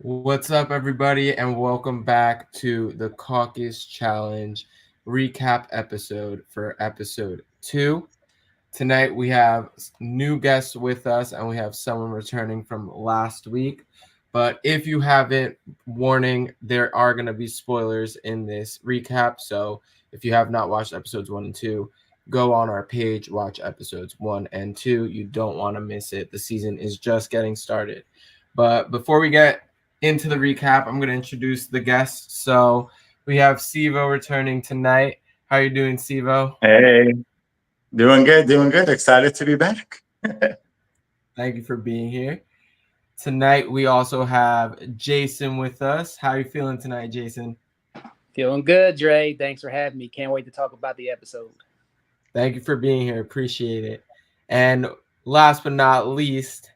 What's up, everybody, and welcome back to the Caucus Challenge recap episode for episode 2. Tonight, we have new guests with us, and we have someone returning from last week. But if you haven't, warning, there are going to be spoilers in this recap. So if you have not watched episodes 1 and 2, go on our page, watch episodes 1 and 2. You don't want to miss it. The season is just getting started. But before we get into the recap, I'm going to introduce the guests. So we have Sivo returning tonight. How are you doing, Sivo? Hey, doing good, doing good. Excited to be back. Thank you for being here. Tonight we also have Jason with us. How are you feeling tonight, Jason? Feeling good, Dre. Thanks for having me. Can't wait to talk about the episode. Thank you for being here. Appreciate it. And last but not least,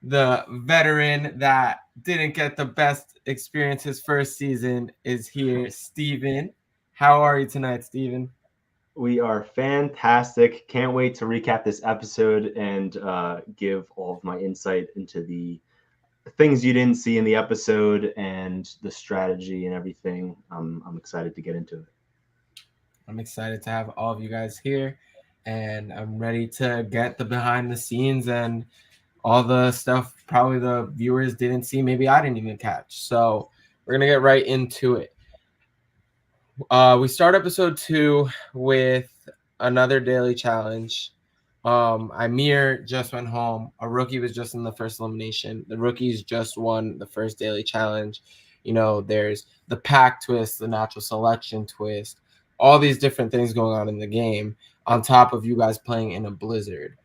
the veteran that didn't get the best experience his first season is here, Steven. How are you tonight, Steven? We are fantastic. Can't wait to recap this episode and give all of my insight into the things you didn't see in the episode and the strategy and everything. I'm excited to get into it. I'm excited to have all of you guys here, and I'm ready to get the behind the scenes and all the stuff probably the viewers didn't see, maybe I didn't even catch. So we're going to get right into it. We start episode 2 with another daily challenge. Amir just went home. A rookie was just in the first elimination. The rookies just won the first daily challenge. You know, there's the pack twist, the natural selection twist, all these different things going on in the game on top of you guys playing in a blizzard.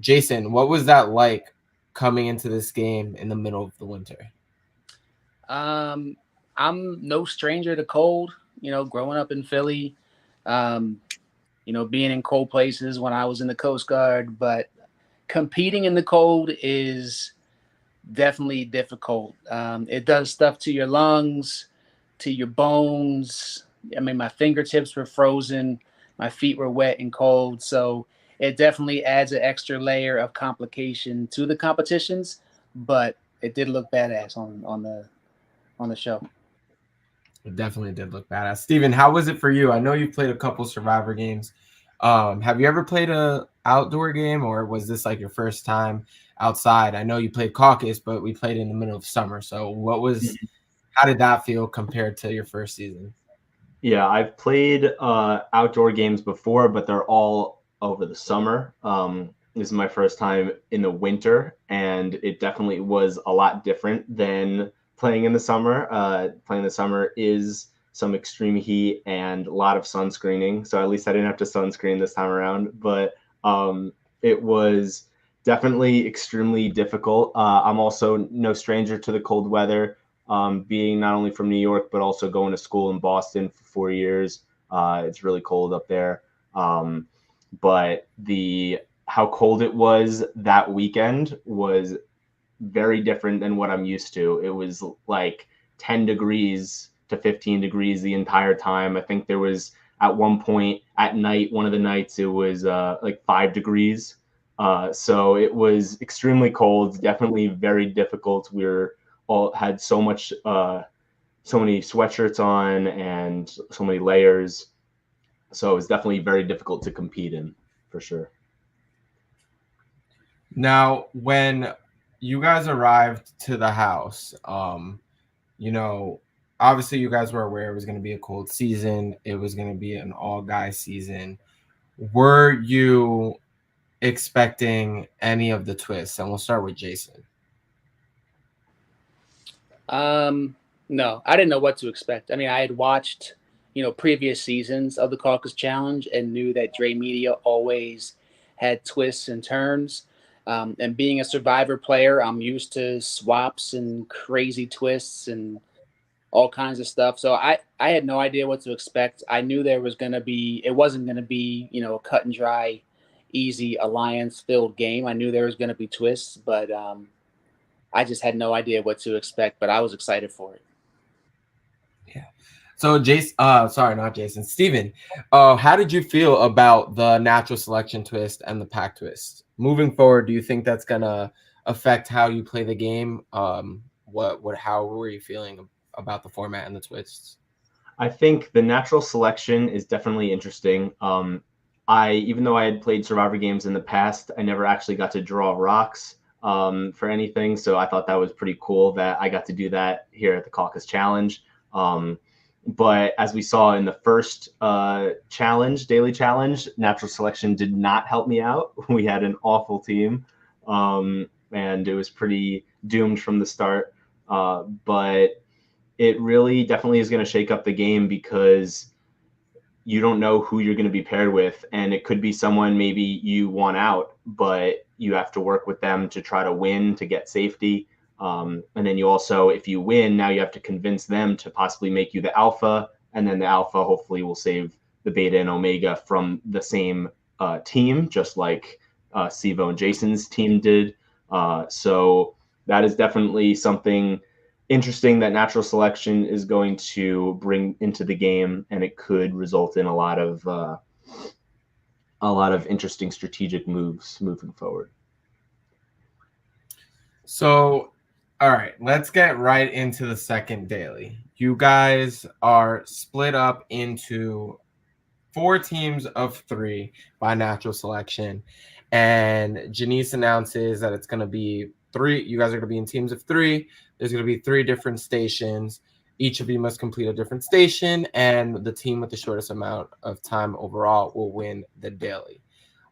Jason, what was that like coming into this game in the middle of the winter? I'm no stranger to cold, growing up in Philly, being in cold places when I was in the Coast Guard, but competing in the cold is definitely difficult. It does stuff to your lungs, to your bones. I mean, my fingertips were frozen, my feet were wet and cold. So it definitely adds an extra layer of complication to the competitions, but it did look badass on the show. It definitely did look badass. Steven, how was it for you? I know you've played a couple Survivor games. Have you ever played a outdoor game, or was this like your first time outside? I know you played Caucus, but we played in the middle of summer. So how did that feel compared to your first season? Yeah, I've played outdoor games before, but they're all over the summer. This is my first time in the winter, and it definitely was a lot different than playing in the summer. Playing in the summer is some extreme heat and a lot of sunscreening. So at least I didn't have to sunscreen this time around, but it was definitely extremely difficult. I'm also no stranger to the cold weather, being not only from New York, but also going to school in Boston for 4 years. It's really cold up there. But how cold it was that weekend was very different than what I'm used to. It was like 10 degrees to 15 degrees the entire time. I think there was at one point at night, one of the nights, it was like 5 degrees. So it was extremely cold, definitely very difficult. We were all had so many sweatshirts on and so many layers. So it was definitely very difficult to compete in, for sure. Now, when you guys arrived to the house, obviously you guys were aware it was going to be a cold season. It was going to be an all-guy season. Were you expecting any of the twists? And we'll start with Jason. No, I didn't know what to expect. I mean, I had watched, previous seasons of the Caucus Challenge and knew that Dre Media always had twists and turns. And being a Survivor player, I'm used to swaps and crazy twists and all kinds of stuff. So I had no idea what to expect. I knew it wasn't going to be, a cut and dry, easy alliance filled game. I knew there was going to be twists, but I just had no idea what to expect, but I was excited for it. Yeah. So Steven, how did you feel about the natural selection twist and the pack twist? Moving forward, do you think that's going to affect how you play the game? how were you feeling about the format and the twists? I think the natural selection is definitely interesting. Even though I had played Survivor games in the past, I never actually got to draw rocks for anything. So I thought that was pretty cool that I got to do that here at the Caucus Challenge. But as we saw in the first daily challenge, natural selection did not help me out. We had an awful team, and it was pretty doomed from the start. But it really definitely is going to shake up the game because you don't know who you're going to be paired with. And it could be someone maybe you want out, but you have to work with them to try to win to get safety. And then you also, if you win, now you have to convince them to possibly make you the alpha. And then the alpha hopefully will save the beta and omega from the same team, just like Sivo and Jason's team did. So that is definitely something interesting that natural selection is going to bring into the game, and it could result in a lot of interesting strategic moves moving forward. So, all right, let's get right into the second daily. You guys are split up into 4 teams of 3 by natural selection, and Janice announces that it's going to be 3. You guys are going to be in teams of 3. There's going to be 3 different stations. Each of you must complete a different station, and the team with the shortest amount of time overall will win the daily.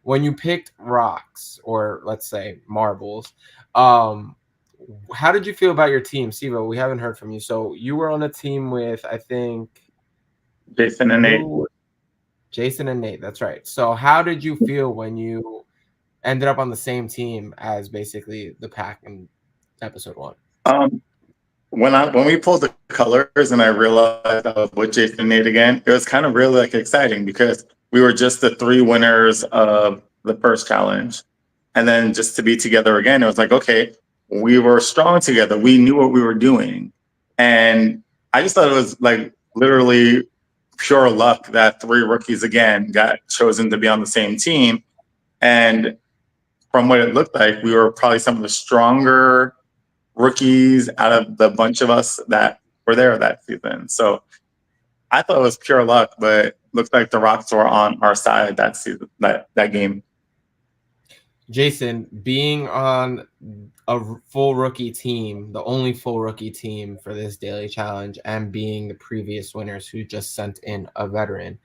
When you picked rocks, or let's say marbles, how did you feel about your team? Sivo, we haven't heard from you. So you were on a team with, I think, Jason and Nate. Jason and Nate, that's right. So how did you feel when you ended up on the same team as basically the pack in episode 1? When we pulled the colors and I realized I was with Jason and Nate again, it was kind of really exciting because we were just the 3 winners of the first challenge. And then just to be together again, it was like, okay, we were strong together. We knew what we were doing. And I just thought it was literally pure luck that 3 rookies again got chosen to be on the same team. And from what it looked like, we were probably some of the stronger rookies out of the bunch of us that were there that season. So I thought it was pure luck, but looks like the rocks were on our side that season, that game. Jason, being on a full rookie team, the only full rookie team for this daily challenge, and being the previous winners who just sent in a veteran,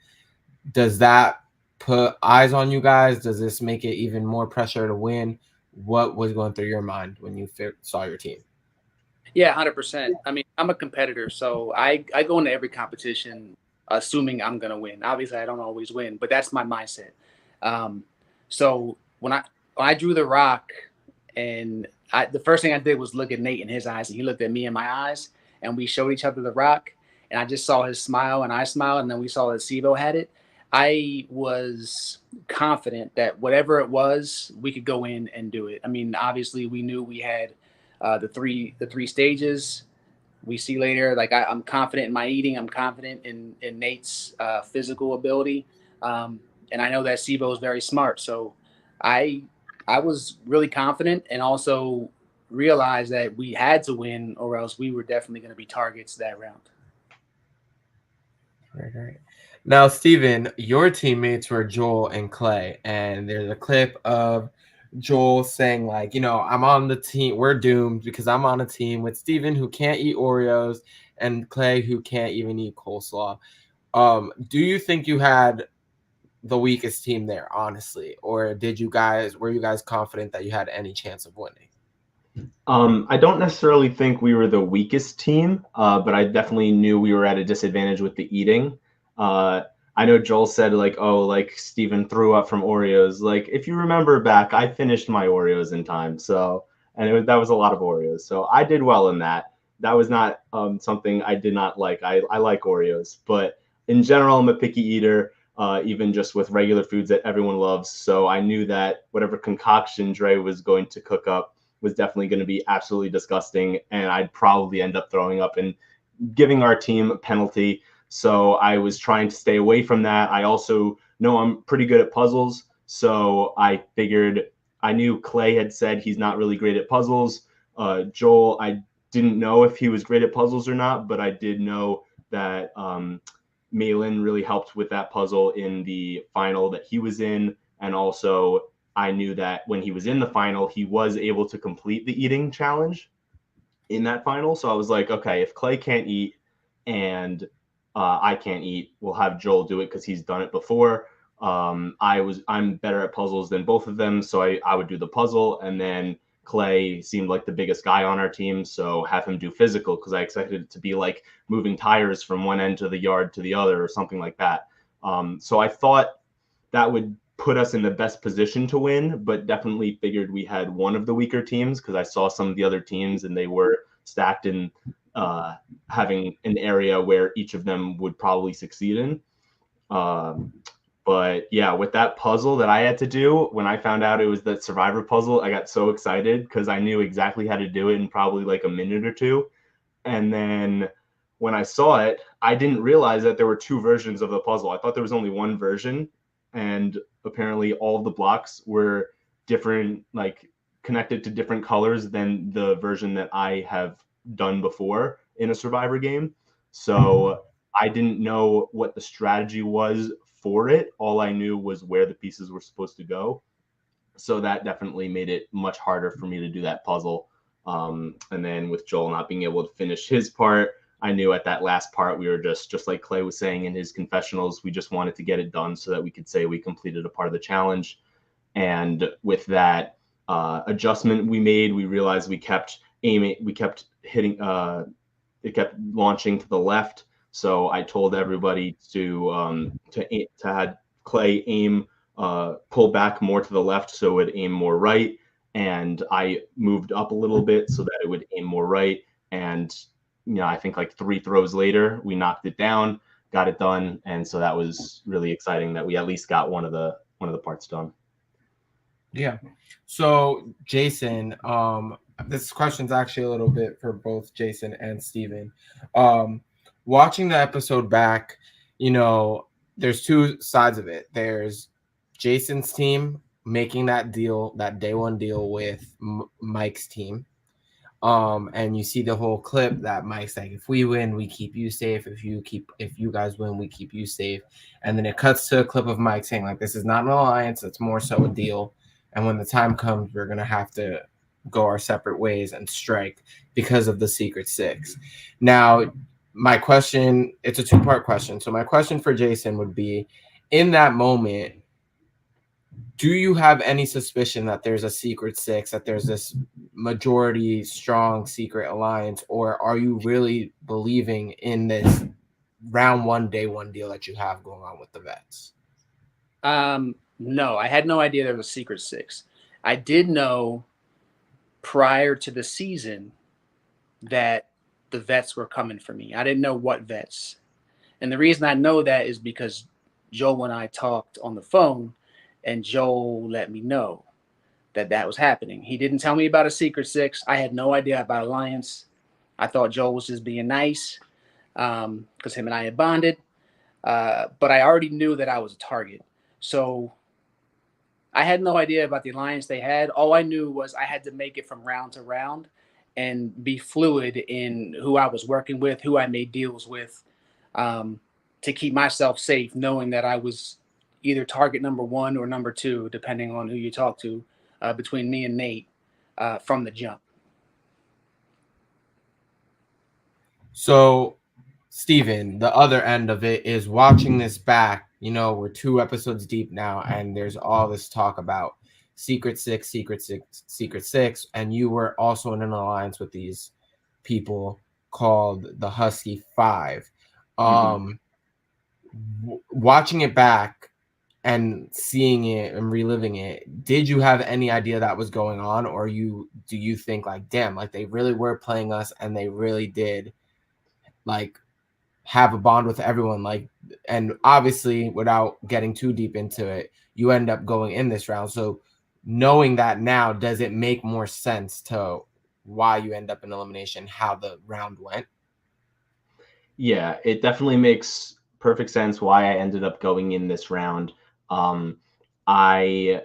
does that put eyes on you guys? Does this make it even more pressure to win? What was going through your mind when you saw your team? Yeah, 100%. I mean, I'm a competitor, so I go into every competition assuming I'm going to win. Obviously, I don't always win, but that's my mindset. So when I drew the rock, and the first thing I did was look at Nate in his eyes, and he looked at me in my eyes, and we showed each other the rock, and I just saw his smile, and I smiled, and then we saw that Sivo had it. I was confident that whatever it was, we could go in and do it. I mean, obviously, we knew we had the three stages. We see later. I'm confident in my eating. I'm confident in Nate's physical ability, and I know that Sivo is very smart. So I was really confident, and also realized that we had to win, or else we were definitely going to be targets that round. Right. Now, Steven, your teammates were Joel and Clay, and there's a clip of Joel saying, I'm on the team. We're doomed because I'm on a team with Steven, who can't eat Oreos, and Clay, who can't even eat coleslaw. Do you think you had the weakest team there, honestly, or were you guys confident that you had any chance of winning? I don't necessarily think we were the weakest team, but I definitely knew we were at a disadvantage with the eating. I know Joel said Steven threw up from Oreos. If you remember back, I finished my Oreos in time. So, and that was a lot of Oreos. So I did well in that. That was not something I did not like. I like Oreos, but in general, I'm a picky eater, even just with regular foods that everyone loves. So I knew that whatever concoction Dre was going to cook up was definitely going to be absolutely disgusting, and I'd probably end up throwing up and giving our team a penalty. So I was trying to stay away from that. I also know I'm pretty good at puzzles, so I figured I knew Clay had said he's not really great at puzzles. Joel, I didn't know if he was great at puzzles or not, but I did know that Malin really helped with that puzzle in the final that he was in. And also, I knew that when he was in the final, he was able to complete the eating challenge in that final. So I was like, okay, if Clay can't eat and I can't eat, we'll have Joel do it because he's done it before. I'm better at puzzles than both of them, so I would do the puzzle, and then Clay seemed like the biggest guy on our team, so have him do physical because I expected it to be like moving tires from one end of the yard to the other or something like that. So I thought that would put us in the best position to win, but definitely figured we had one of the weaker teams because I saw some of the other teams and they were stacked in having an area where each of them would probably succeed in. But yeah, with that puzzle that I had to do, when I found out it was that Survivor puzzle, I got so excited because I knew exactly how to do it in probably like a minute or two. And then when I saw it, I didn't realize that there were two versions of the puzzle. I thought there was only one version, and apparently all of the blocks were different, like connected to different colors than the version that I have done before in a Survivor game. So I didn't know what the strategy was for it. All I knew was where the pieces were supposed to go. So that definitely made it much harder for me to do that puzzle. And then with Joel not being able to finish his part, I knew at that last part we were just like Clay was saying in his confessionals, we just wanted to get it done so that we could say we completed a part of the challenge. And with that adjustment we made, we realized we kept aiming, we kept hitting, it kept launching to the left. So I told everybody to have Clay aim, pull back more to the left so it would aim more right. And I moved up a little bit so that it would aim more right. And I think like 3 throws later, we knocked it down, got it done, and so that was really exciting that we at least got one of the parts done. Yeah. So Jason, this question's actually a little bit for both Jason and Steven. Watching the episode back, there's two sides of it. There's Jason's team making that deal, that day one deal with Mike's team. And you see the whole clip that Mike's like, if we win, we keep you safe. If you guys win, we keep you safe. And then it cuts to a clip of Mike saying, like, this is not an alliance, it's more so a deal. And when the time comes, we're gonna have to go our separate ways and strike because of the Secret Six. Now, my question, it's a 2-part question. So my question for Jason would be, in that moment, do you have any suspicion that there's a Secret Six, that there's this majority strong secret alliance, or are you really believing in this round one, day one deal that you have going on with the vets? No, I had no idea there was a Secret Six. I did know prior to the season that the vets were coming for me. I didn't know what vets. And the reason I know that is because Joel and I talked on the phone, and Joel let me know that was happening. He didn't tell me about a Secret Six. I had no idea about Alliance. I thought Joel was just being nice because him and I had bonded. But I already knew that I was a target. So I had no idea about the alliance they had. All I knew was I had to make it from round to round and be fluid in who I was working with, who I made deals with, to keep myself safe, knowing that I was either target number 1 or number 2, depending on who you talk to, between me and Nate from the jump. So, Steven, the other end of it is watching this back. We're 2 episodes deep now, and there's all this talk about Secret Six, and you were also in an alliance with these people called the Husky Five. Watching it back and seeing it and reliving it, did you have any idea that was going on, or do you think like, damn, like they really were playing us and they really did like have a bond with everyone, like, and obviously without getting too deep into it, you end up going in this round. So knowing that now, does it make more sense to why you end up in elimination, how the round went? Yeah, it definitely makes perfect sense why I ended up going in this round. I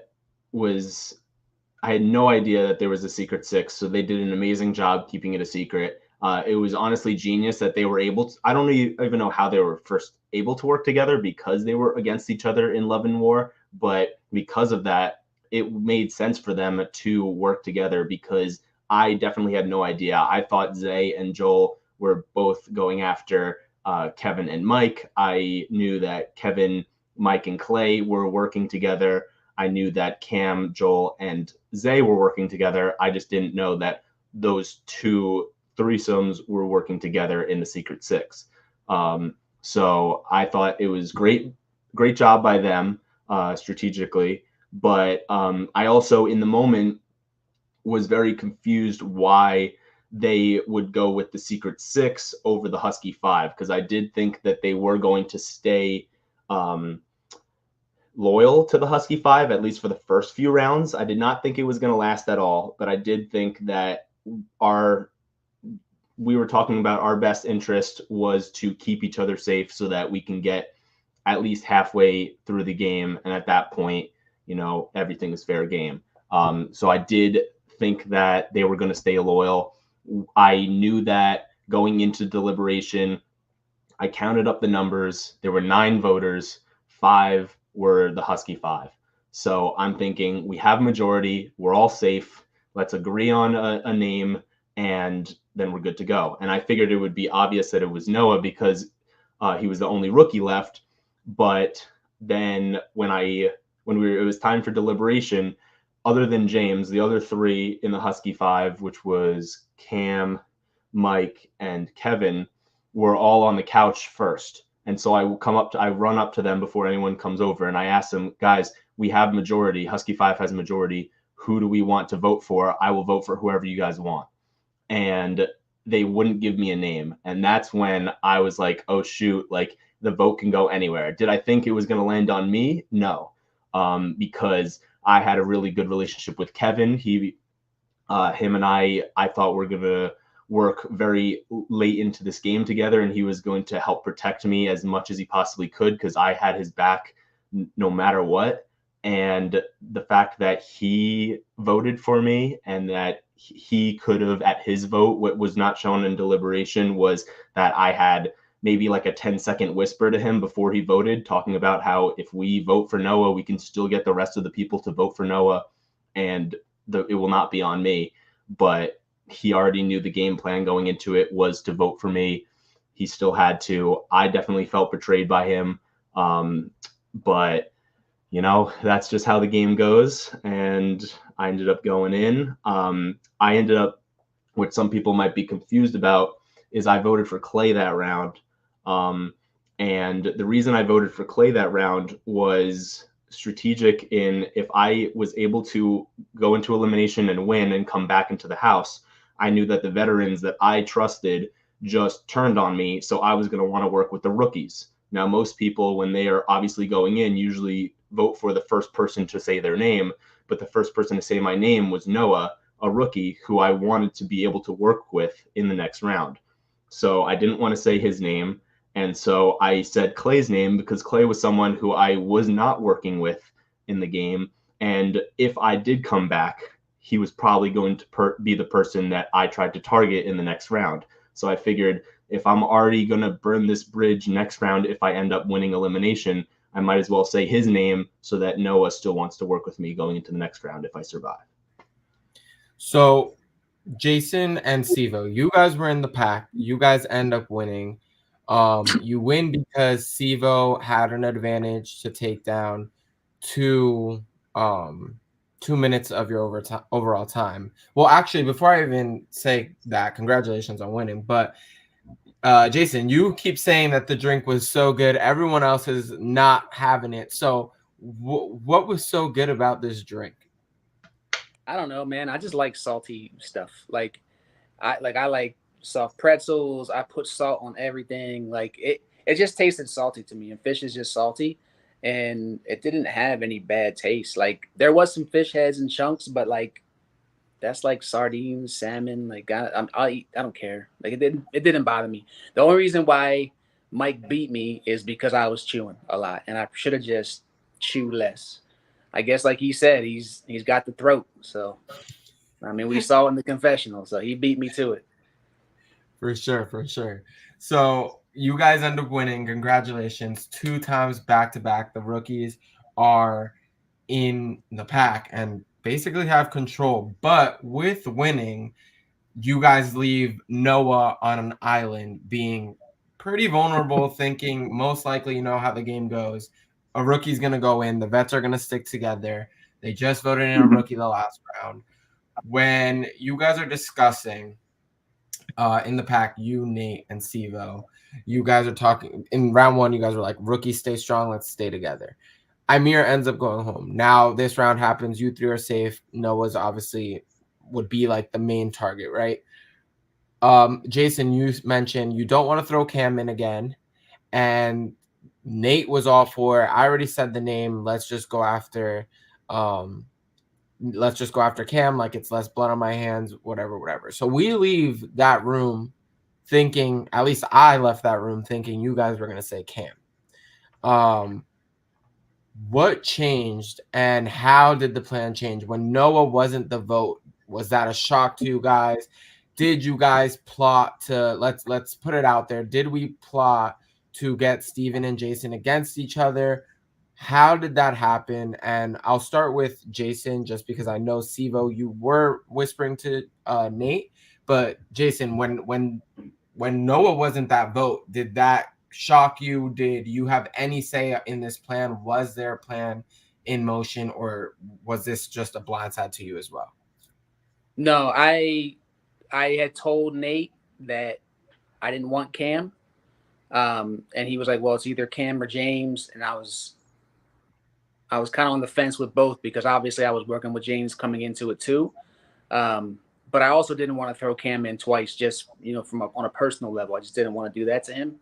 I had no idea that there was a secret six, so they did an amazing job keeping it a secret. It was honestly genius that they were able to, I don't even know how they were first able to work together because they were against each other in Love and War, but because of that, it made sense for them to work together because I definitely had no idea. I thought Zay and Joel were both going after Kevin and Mike. I knew that Kevin, Mike, and Clay were working together. I knew that Cam, Joel, and Zay were working together. I just didn't know that those two threesomes were working together in the Secret Six. So I thought it was great job by them strategically. But I also, in the moment, was very confused why they would go with the Secret Six over the Husky Five, because I did think that they were going to stay loyal to the Husky Five, at least for the first few rounds. I did not think it was going to last at all, but I did think that we were talking about our best interest was to keep each other safe so that we can get at least halfway through the game. And at that point, everything is fair game. So I did think that they were going to stay loyal. I knew that going into deliberation, I counted up the numbers. There were 9 voters, 5 were the Husky Five. So I'm thinking we have majority, we're all safe. Let's agree on a name, and then we're good to go. And I figured it would be obvious that it was Noah because he was the only rookie left. But then when it was time for deliberation, other than James, the other 3 in the Husky Five, which was Cam, Mike, and Kevin, were all on the couch first. And so I run up to them before anyone comes over, and I ask them, guys, we have majority. Husky Five has majority. Who do we want to vote for? I will vote for whoever you guys want. And they wouldn't give me a name. And that's when I was like, oh, shoot, like the vote can go anywhere. Did I think it was going to land on me? No, because I had a really good relationship with Kevin. Him and I thought we're going to work very late into this game together, and he was going to help protect me as much as he possibly could because I had his back no matter what. And the fact that he voted for me and that he could have, at his vote, what was not shown in deliberation was that I had maybe like a 10-second whisper to him before he voted, talking about how if we vote for Noah, we can still get the rest of the people to vote for Noah, and it will not be on me. But he already knew the game plan going into it was to vote for me. He still had to. I definitely felt betrayed by him. But, that's just how the game goes. And I ended up going in. I ended up, what some people might be confused about, is I voted for Clay that round. And the reason I voted for Clay that round was strategic in if I was able to go into elimination and win and come back into the house, I knew that the veterans that I trusted just turned on me. So I was going to want to work with the rookies. Now, most people, when they are obviously going in, usually vote for the first person to say their name. But the first person to say my name was Noah, a rookie who I wanted to be able to work with in the next round. So I didn't want to say his name. And so I said Clay's name because Clay was someone who I was not working with in the game. And if I did come back, he was probably going to be the person that I tried to target in the next round. So I figured if I'm already going to burn this bridge next round, if I end up winning elimination, I might as well say his name so that Noah still wants to work with me going into the next round if I survive. So Jason and Sivo, you guys were in the pack. You guys end up winning. You win because Sivo had an advantage to take down 2 minutes of your overall time. Well, actually, before I even say that, congratulations on winning. But Jason, you keep saying that the drink was so good. Everyone else is not having it. So what was so good about this drink? I don't know, man. I just like salty stuff. I like soft pretzels. I put salt on everything. Like it just tasted salty to me. And fish is just salty, and it didn't have any bad taste. Like there was some fish heads and chunks, but like that's like sardines, salmon. Like I'll eat. I don't care. Like it didn't bother me. The only reason why Mike beat me is because I was chewing a lot, and I should have just chewed less. I guess like he said, he's got the throat. So I mean, we saw in the confessional, so he beat me to it. For sure, for sure. So you guys end up winning. Congratulations. 2 times back to back. The rookies are in the pack and basically have control. But with winning, you guys leave Noah on an island being pretty vulnerable, thinking most likely you know how the game goes. A rookie's going to go in. The vets are going to stick together. They just voted in a rookie the last round. When you guys are discussing in the pack, you, Nate, and Sivo, you guys are talking in round 1. You guys were like, rookies stay strong. Let's stay together. Amir ends up going home. Now this round happens. You 3 are safe. Noah's obviously would be like the main target, right? Jason, you mentioned you don't want to throw Cam in again, and Nate was all for it. I already said the name. Let's just go after Cam, like it's less blood on my hands, whatever. So we leave that room thinking, at least I left that room thinking you guys were going to say Cam. What changed and how did the plan change when Noah wasn't the vote? Was that a shock to you guys? Did you guys plot to, let's put it out there, did we plot to get Steven and Jason against each other? How did that happen? And I'll start with Jason, just because I know, Sivo, you were whispering to Nate, but Jason, when Noah wasn't that vote, did that shock you? Did you have any say in this plan? Was there a plan in motion, or was this just a blindside to you as well? No, I had told Nate that I didn't want Cam, and he was like, "Well, it's either Cam or James," and I was kind of on the fence with both, because obviously I was working with James coming into it too, but I also didn't want to throw Cam in twice, just on a personal level. I just didn't want to do that to him.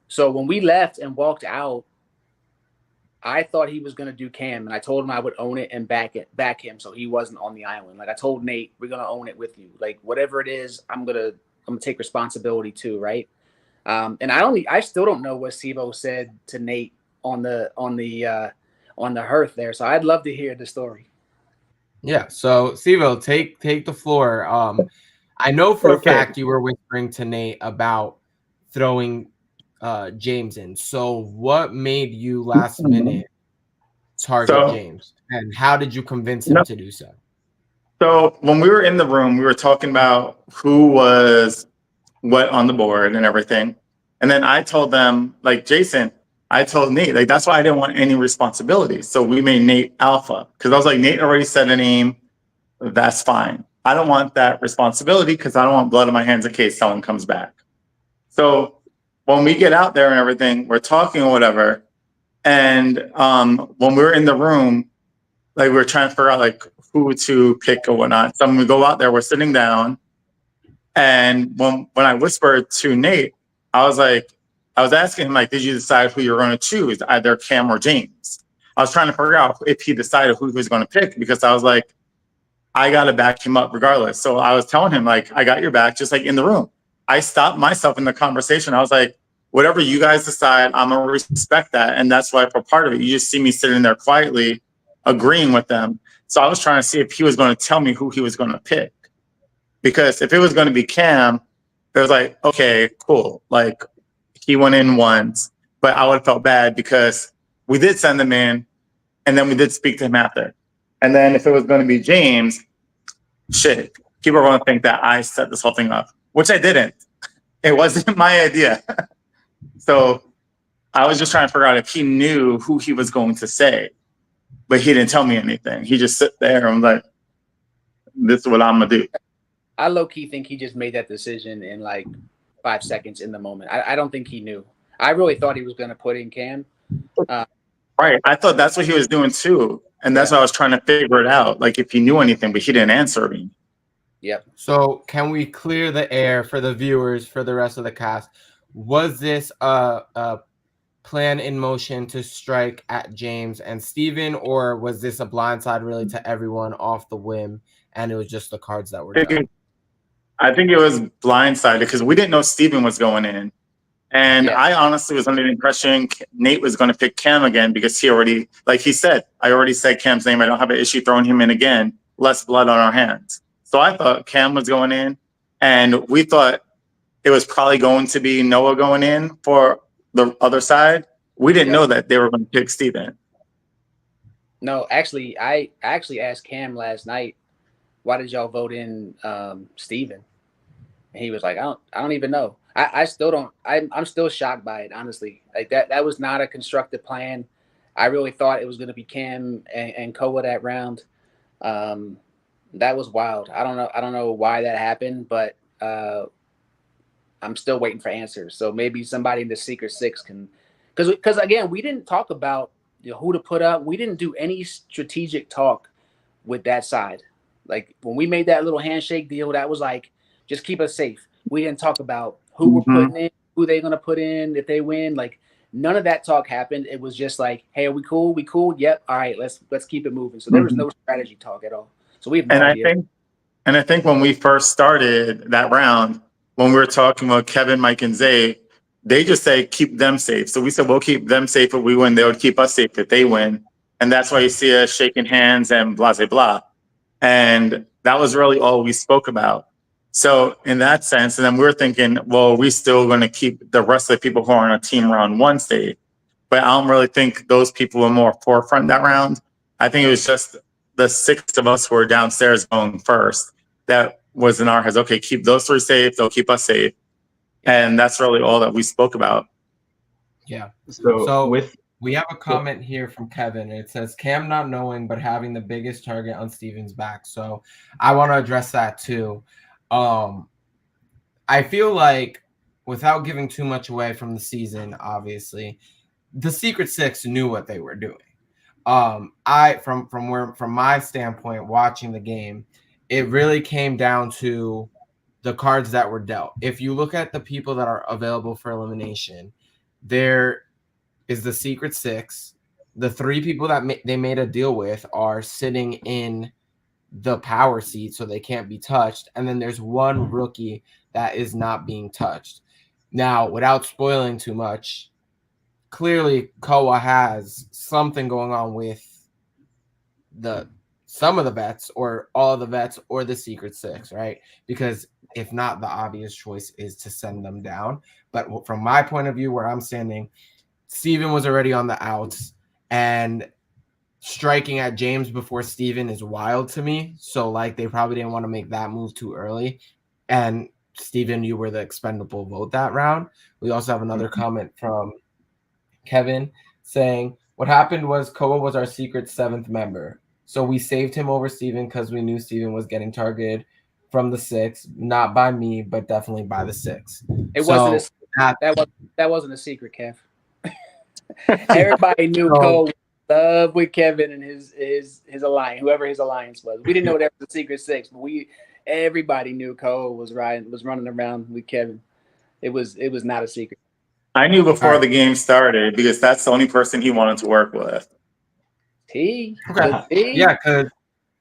So when we left and walked out, I thought he was going to do Cam, and I told him I would own it and back him, so he wasn't on the island. Like I told Nate, we're going to own it with you. Like whatever it is, I'm gonna take responsibility too, right? And I still don't know what Sivo said to Nate on the hearth there, so I'd love to hear the story. Yeah. So Sivo, take the floor. I know for a fact you were whispering to Nate about throwing James in. So what made you last minute target James, and how did you convince him to do so? So when we were in the room, we were talking about who was what on the board and everything. And then I told them, like Jason, I told Nate, like that's why I didn't want any responsibility. So we made Nate alpha, because I was like, Nate already said a name. That's fine. I don't want that responsibility because I don't want blood on my hands in case someone comes back. So when we get out there and everything, we're talking or whatever. And when we were in the room, like we were trying to figure out like who to pick or whatnot. So when we go out there, we're sitting down. And when I whispered to Nate, I was asking him, like, did you decide who you're going to choose, either Cam or James? I was trying to figure out if he decided who he was going to pick, because I was like, I got to back him up regardless. So I was telling him, like, I got your back, just like in the room. I stopped myself in the conversation. I was like, whatever you guys decide, I'm going to respect that. And that's why for part of it, you just see me sitting there quietly agreeing with them. So I was trying to see if he was going to tell me who he was going to pick. Because if it was going to be Cam, it was like, okay, cool. Like, he went in once, but I would have felt bad because we did send him in, and then we did speak to him after. And then if it was going to be James, shit, people are going to think that I set this whole thing up, which I didn't. It wasn't my idea. So I was just trying to figure out if he knew who he was going to say, but he didn't tell me anything. He just sit there and was like, this is what I'm going to do. I low-key think he just made that decision in like 5 seconds in the moment. I don't think he knew. I really thought he was going to put in Cam. Right. I thought that's what he was doing too. And that's why I was trying to figure it out. Like if he knew anything, but he didn't answer me. Yep. So can we clear the air for the viewers, for the rest of the cast? Was this a plan in motion to strike at James and Steven, or was this a blindside really to everyone off the whim, and it was just the cards that were dealt? I think it was blindsided because we didn't know Steven was going in. And Yeah. I honestly was under the impression Nate was going to pick Cam again because he already, like he said, I already said Cam's name. I don't have an issue throwing him in again. Less blood on our hands. So I thought Cam was going in, and we thought it was probably going to be Noah going in for the other side. We didn't know that they were going to pick Steven. No, actually, I actually asked Cam last night, why did y'all vote in Steven? And he was like, I don't even know. I still don't. I'm still shocked by it, honestly. Like that was not a constructed plan. I really thought it was going to be Cam and Koa that round. That was wild. I don't know why that happened, but I'm still waiting for answers. So maybe somebody in the Secret Six can, because again, we didn't talk about who to put up. We didn't do any strategic talk with that side. Like when we made that little handshake deal, that was like, just keep us safe. We didn't talk about who we're putting in, who they're gonna put in if they win. Like none of that talk happened. It was just like, hey, are we cool? We cool? Yep. All right, let's keep it moving. So there was no strategy talk at all. So we have no idea. I think when we first started that round, when we were talking about Kevin, Mike, and Zay, they just say keep them safe. So we said we'll keep them safe if we win. They would keep us safe if they win. And that's why you see us shaking hands and blah, blah, blah. And that was really all we spoke about. So in that sense, and then we were thinking, well, we still going to keep the rest of the people who are on a team round one safe. But I don't really think those people were more forefront that round. I think it was just the 6 of us who were downstairs going first. That was in our heads. Okay, keep those 3 safe. They'll keep us safe. And that's really all that we spoke about. Yeah. So we have a comment here from Kevin. It says Cam not knowing but having the biggest target on Steven's back. So I want to address that too. I feel like, without giving too much away from the season, obviously, the Secret Six knew what they were doing. From my standpoint, watching the game, it really came down to the cards that were dealt. If you look at the people that are available for elimination, there is the Secret Six. The 3 people that they made a deal with are sitting in the power seat, so they can't be touched. And then there's 1 rookie that is not being touched. Now, without spoiling too much, clearly Koa has something going on with some of the vets or all of the vets or the Secret Six, right? Because if not, the obvious choice is to send them down. But from my point of view, where I'm standing, Steven was already on the outs, and striking at James before Steven is wild to me. So like they probably didn't want to make that move too early. And Steven, you were the expendable vote that round. We also have another comment from Kevin saying, what happened was Koa was our secret 7th member. So we saved him over Steven because we knew Steven was getting targeted from the 6, not by me, but definitely by the 6. That wasn't a secret, Kev. Everybody knew Koa love with Kevin and his alliance, whoever his alliance was. We didn't know that was the Secret 6, but everybody knew Cole was running around with Kevin. It was not a secret. I knew before the game started because that's the only person he wanted to work with. Yeah,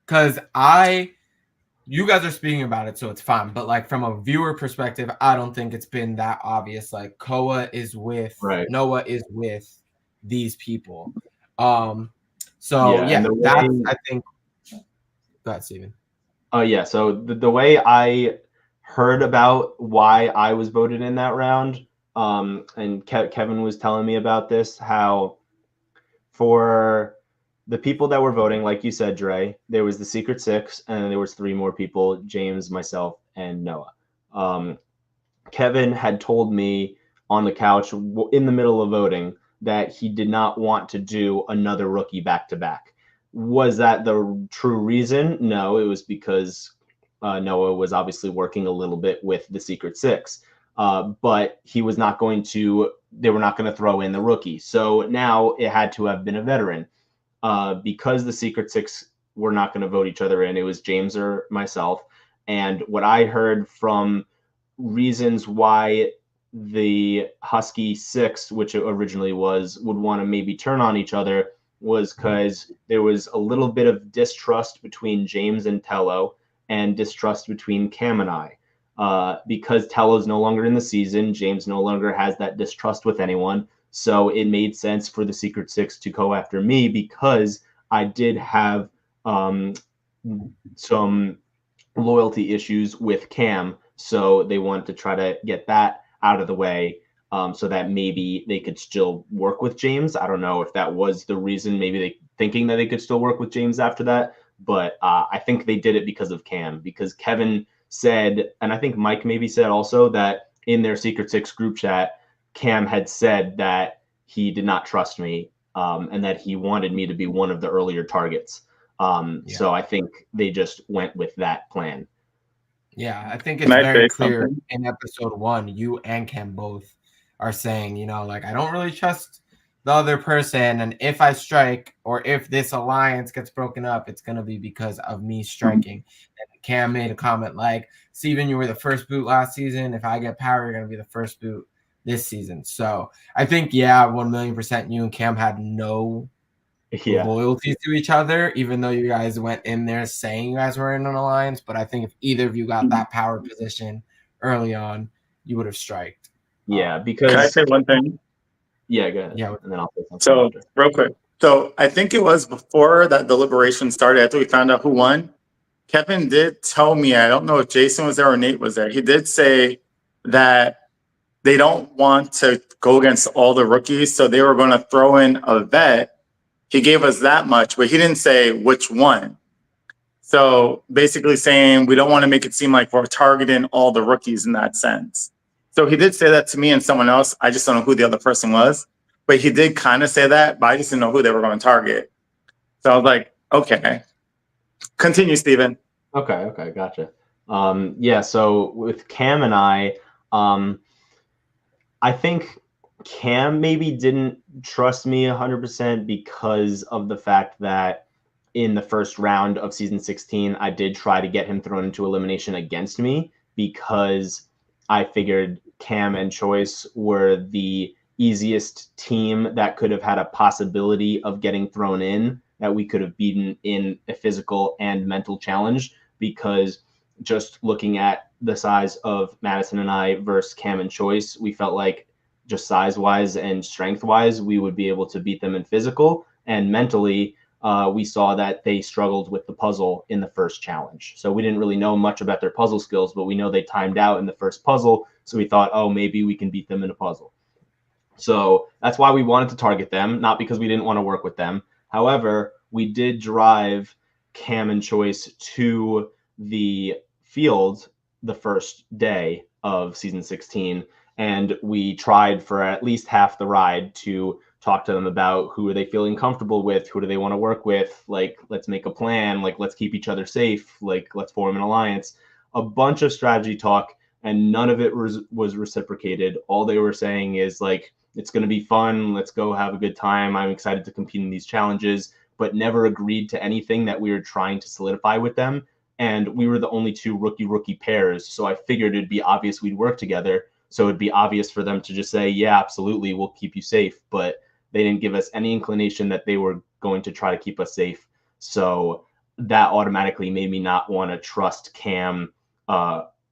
because you guys are speaking about it, so it's fine. But like from a viewer perspective, I don't think it's been that obvious. Like Koa is with Noah is with these people. That's, I think. Go ahead, Steven. So the way I heard about why I was voted in that round, and Kevin was telling me about this, how for the people that were voting, like you said, Dre, there was the Secret 6, and there was 3 more people, James, myself, and Noah. Kevin had told me on the couch in the middle of voting that he did not want to do another rookie back-to-back. Was that the true reason? No, it was because Noah was obviously working a little bit with the Secret 6. But they were not going to throw in the rookie. So now it had to have been a veteran. Because the Secret 6 were not going to vote each other in, it was James or myself. And what I heard from reasons why the Husky 6, which it originally was, would want to maybe turn on each other was because there was a little bit of distrust between James and Tello and distrust between Cam and I. because Tello's no longer in the season, James no longer has that distrust with anyone. So it made sense for the Secret Six to go after me because I did have some loyalty issues with Cam. So they wanted to try to get that out of the way so that maybe they could still work with James. I don't know if that was the reason, maybe they thinking that they could still work with James after that. But I think they did it because of Cam, because Kevin said, and I think Mike maybe said also, that in their Secret Six group chat, Cam had said that he did not trust me and that he wanted me to be one of the earlier targets. So I think they just went with that plan. Yeah, I think it's very clear in episode 1, you and Cam both are saying, you know, like, I don't really trust the other person. And if I strike, or if this alliance gets broken up, it's going to be because of me striking. And Cam made a comment like, Steven, you were the first boot last season. If I get power, you're going to be the first boot this season. So I think, 1,000,000% you and Cam had no loyalty to each other, even though you guys went in there saying you guys were in an alliance. But I think if either of you got that power position early on, you would have striked. Yeah, because can I say one thing? Yeah, go ahead. Yeah, and then I'll say something. So after. real quick. So I think it was before that deliberation started, after we found out who won. Kevin did tell me, I don't know if Jason was there or Nate was there. He did say that they don't want to go against all the rookies, so they were going to throw in a vet. He gave us that much, but he didn't say which one. So basically saying we don't want to make it seem like we're targeting all the rookies in that sense. So he did say that to me and someone else. I just don't know who the other person was. But he did kind of say that, but I just didn't know who they were going to target. So I was like, okay. Continue, Steven. Okay, gotcha. Yeah, so with Cam and I think Cam maybe didn't trust me 100% because of the fact that in the first round of season 16, I did try to get him thrown into elimination against me because I figured Cam and Choice were the easiest team that could have had a possibility of getting thrown in, that we could have beaten in a physical and mental challenge, because just looking at the size of Madison and I versus Cam and Choice, we felt like just size-wise and strength-wise, we would be able to beat them in physical. And mentally, we saw that they struggled with the puzzle in the first challenge. So we didn't really know much about their puzzle skills, but we know they timed out in the first puzzle. So we thought, oh, maybe we can beat them in a puzzle. So that's why we wanted to target them, not because we didn't want to work with them. However, we did drive Cam and Choice to the field the first day of season 16, and we tried for at least half the ride to talk to them about who are they feeling comfortable with, who do they want to work with, like, let's make a plan, like, let's keep each other safe, like, let's form an alliance, a bunch of strategy talk, and none of it was reciprocated. All they were saying is, like, it's going to be fun, let's go have a good time, I'm excited to compete in these challenges, but never agreed to anything that we were trying to solidify with them. And we were the only two rookie pairs, so I figured it'd be obvious we'd work together. So it'd be obvious for them to just say, yeah, absolutely, we'll keep you safe. But they didn't give us any inclination that they were going to try to keep us safe. So that automatically made me not want to trust Cam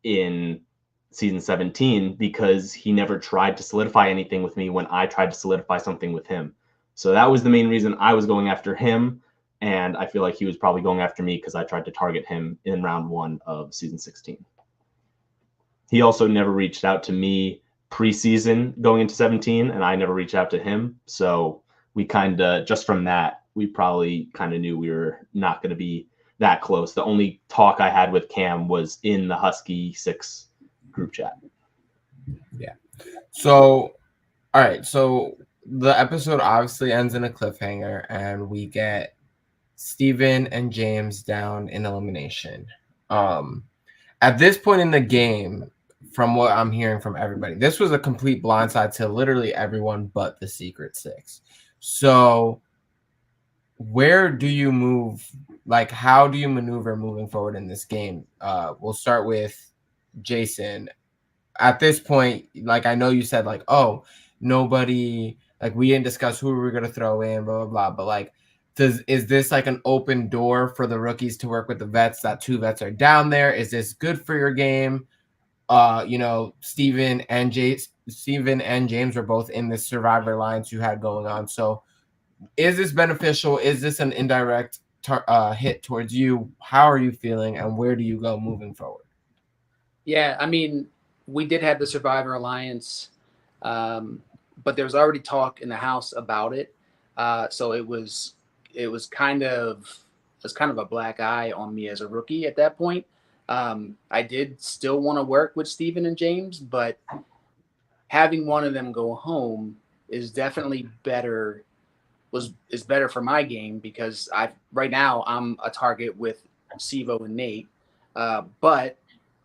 in season 17, because he never tried to solidify anything with me when I tried to solidify something with him. So that was the main reason I was going after him. And I feel like he was probably going after me because I tried to target him in round 1 of season 16. He also never reached out to me preseason going into 17, and I never reached out to him. So we kind of, just from that, we probably kind of knew we were not going to be that close. The only talk I had with Cam was in the Husky 6 group chat. Yeah. So, all right. So the episode obviously ends in a cliffhanger, and we get Steven and James down in elimination. At this point in the game, from what I'm hearing from everybody, this was a complete blindside to literally everyone but the Secret Six. So where do you move? Like, how do you maneuver moving forward in this game? We'll start with Jason. At this point, like, I know you said, like, oh, nobody, like, we didn't discuss who we were going to throw in, blah, blah, blah. But, like, is this like an open door for the rookies to work with the vets, that 2 vets are down there? Is this good for your game? you know, Steven and James were both in the Survivor Alliance you had going on. So is this beneficial? Is this an indirect hit towards you? How are you feeling, and where do you go moving forward? Yeah, I mean, we did have the Survivor Alliance, but there was already talk in the house about it. So it was kind of a black eye on me as a rookie at that point. I did still want to work with Steven and James, but having one of them go home is definitely better is better for my game because right now I'm a target with Sivo and Nate, but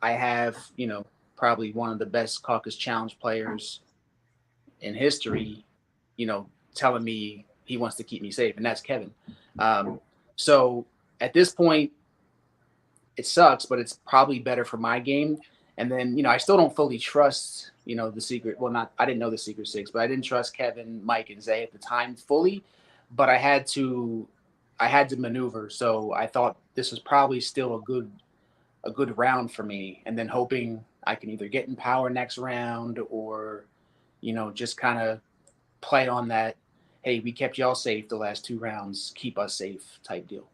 I have probably one of the best Caucus Challenge players in history, telling me he wants to keep me safe, and that's Kevin. So at this point, it sucks, but it's probably better for my game. And then, I still don't fully trust, the secret. Well, I didn't know the secret six, but I didn't trust Kevin, Mike, and Zay at the time fully. But I had to maneuver. So I thought this was probably still a good round for me. And then hoping I can either get in power next round or, just kind of play on that. Hey, we kept y'all safe the last 2 rounds. Keep us safe type deal.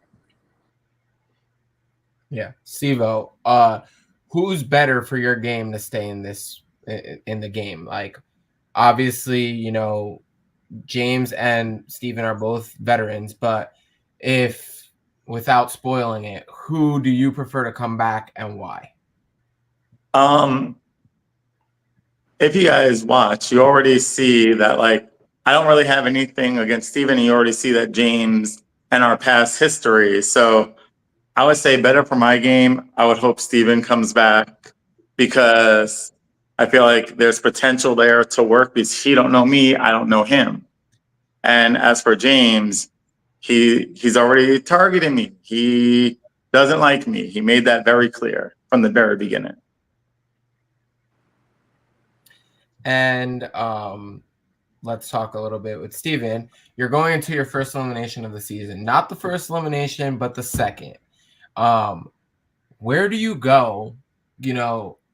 Yeah, Sivo, who's better for your game to stay in the game? Like, obviously, James and Steven are both veterans, but if without spoiling it, who do you prefer to come back and why? If you guys watch, you already see that I don't really have anything against Steven, and you already see that James and our past history. So I would say better for my game. I would hope Steven comes back because I feel like there's potential there to work because he don't know me, I don't know him. And as for James, he's already targeting me. He doesn't like me. He made that very clear from the very beginning. And let's talk a little bit with Steven. You're going into your first elimination of the season. Not the first elimination, but the second. Where do you go,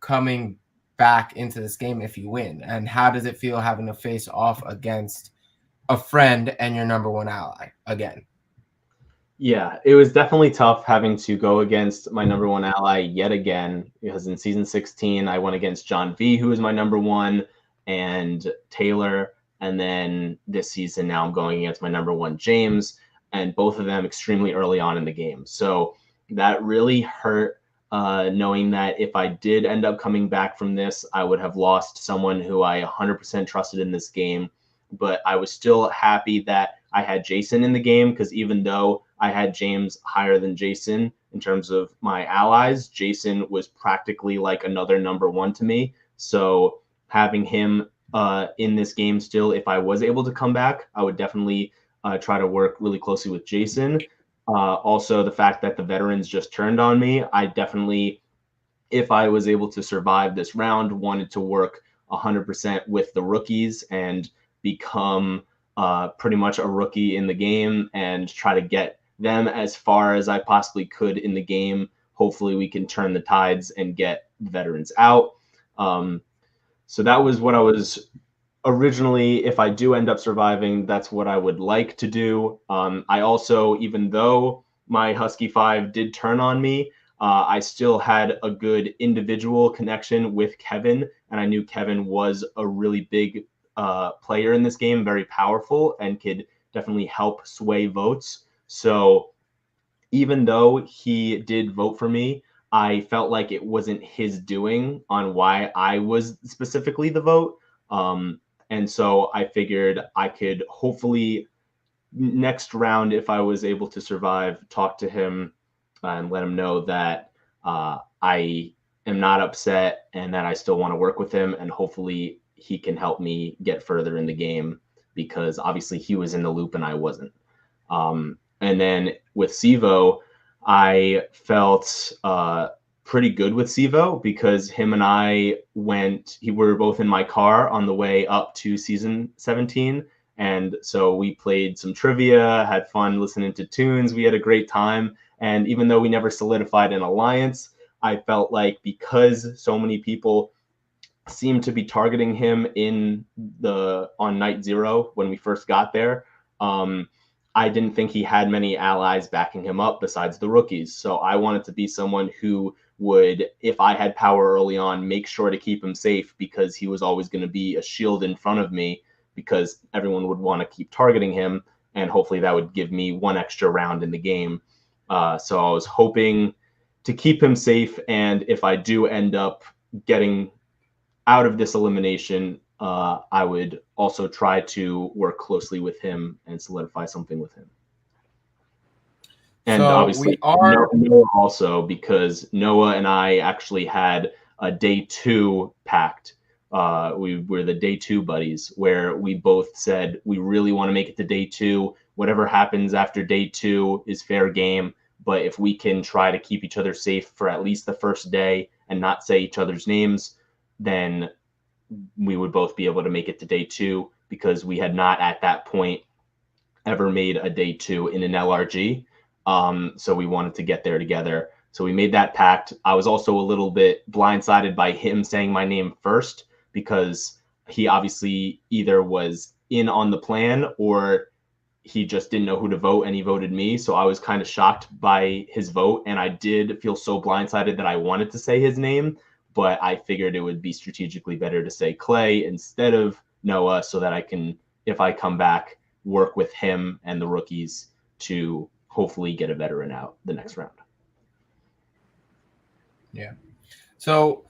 coming back into this game if you win? And how does it feel having to face off against a friend and your number one ally again? Yeah, it was definitely tough having to go against my number one ally yet again, because in season 16, I went against John V, who was my number one, and Taylor. And then this season, now I'm going against my number one, James, and both of them extremely early on in the game. So that really hurt, knowing that if I did end up coming back from this, I would have lost someone who I 100% trusted in this game. But I was still happy that I had Jason in the game, because even though I had James higher than Jason in terms of my allies, Jason was practically like another number one to me. So having him in this game still, if I was able to come back, I would definitely try to work really closely with Jason. Also, the fact that the veterans just turned on me, I definitely, if I was able to survive this round, wanted to work 100% with the rookies and become pretty much a rookie in the game and try to get them as far as I possibly could in the game. Hopefully we can turn the tides and get veterans out. So that was what I was originally, if I do end up surviving, that's what I would like to do. I also, even though my Husky 5 did turn on me, I still had a good individual connection with Kevin, and I knew Kevin was a really big player in this game, very powerful, and could definitely help sway votes. So even though he did vote for me, I felt like it wasn't his doing on why I was specifically the vote. And so I figured I could hopefully next round, if I was able to survive, talk to him and let him know that I am not upset and that I still want to work with him, and hopefully he can help me get further in the game, because obviously he was in the loop and I wasn't. And then with Sivo, I felt pretty good with Sivo, because him and I were both in my car on the way up to season 17. And so we played some trivia, had fun listening to tunes. We had a great time. And even though we never solidified an alliance, I felt like because so many people seemed to be targeting him on night 0 when we first got there, I didn't think he had many allies backing him up besides the rookies. So I wanted to be someone who would, if I had power early on, make sure to keep him safe, because he was always going to be a shield in front of me, because everyone would want to keep targeting him, and hopefully that would give me one extra round in the game. So I was hoping to keep him safe, and if I do end up getting out of this elimination, I would also try to work closely with him and solidify something with him. And So obviously, Noah also, because Noah and I actually had a day 2 pact. We were the day 2 buddies, where we both said we really want to make it to day 2. Whatever happens after day 2 is fair game. But if we can try to keep each other safe for at least the first day and not say each other's names, then we would both be able to make it to day 2, because we had not at that point ever made a day 2 in an LRG. So we wanted to get there together. So we made that pact. I was also a little bit blindsided by him saying my name first, because he obviously either was in on the plan or he just didn't know who to vote, and he voted me. So I was kind of shocked by his vote, and I did feel so blindsided that I wanted to say his name, but I figured it would be strategically better to say Clay instead of Noah, so that I can, if I come back, work with him and the rookies to hopefully get a veteran out the next round. Yeah. So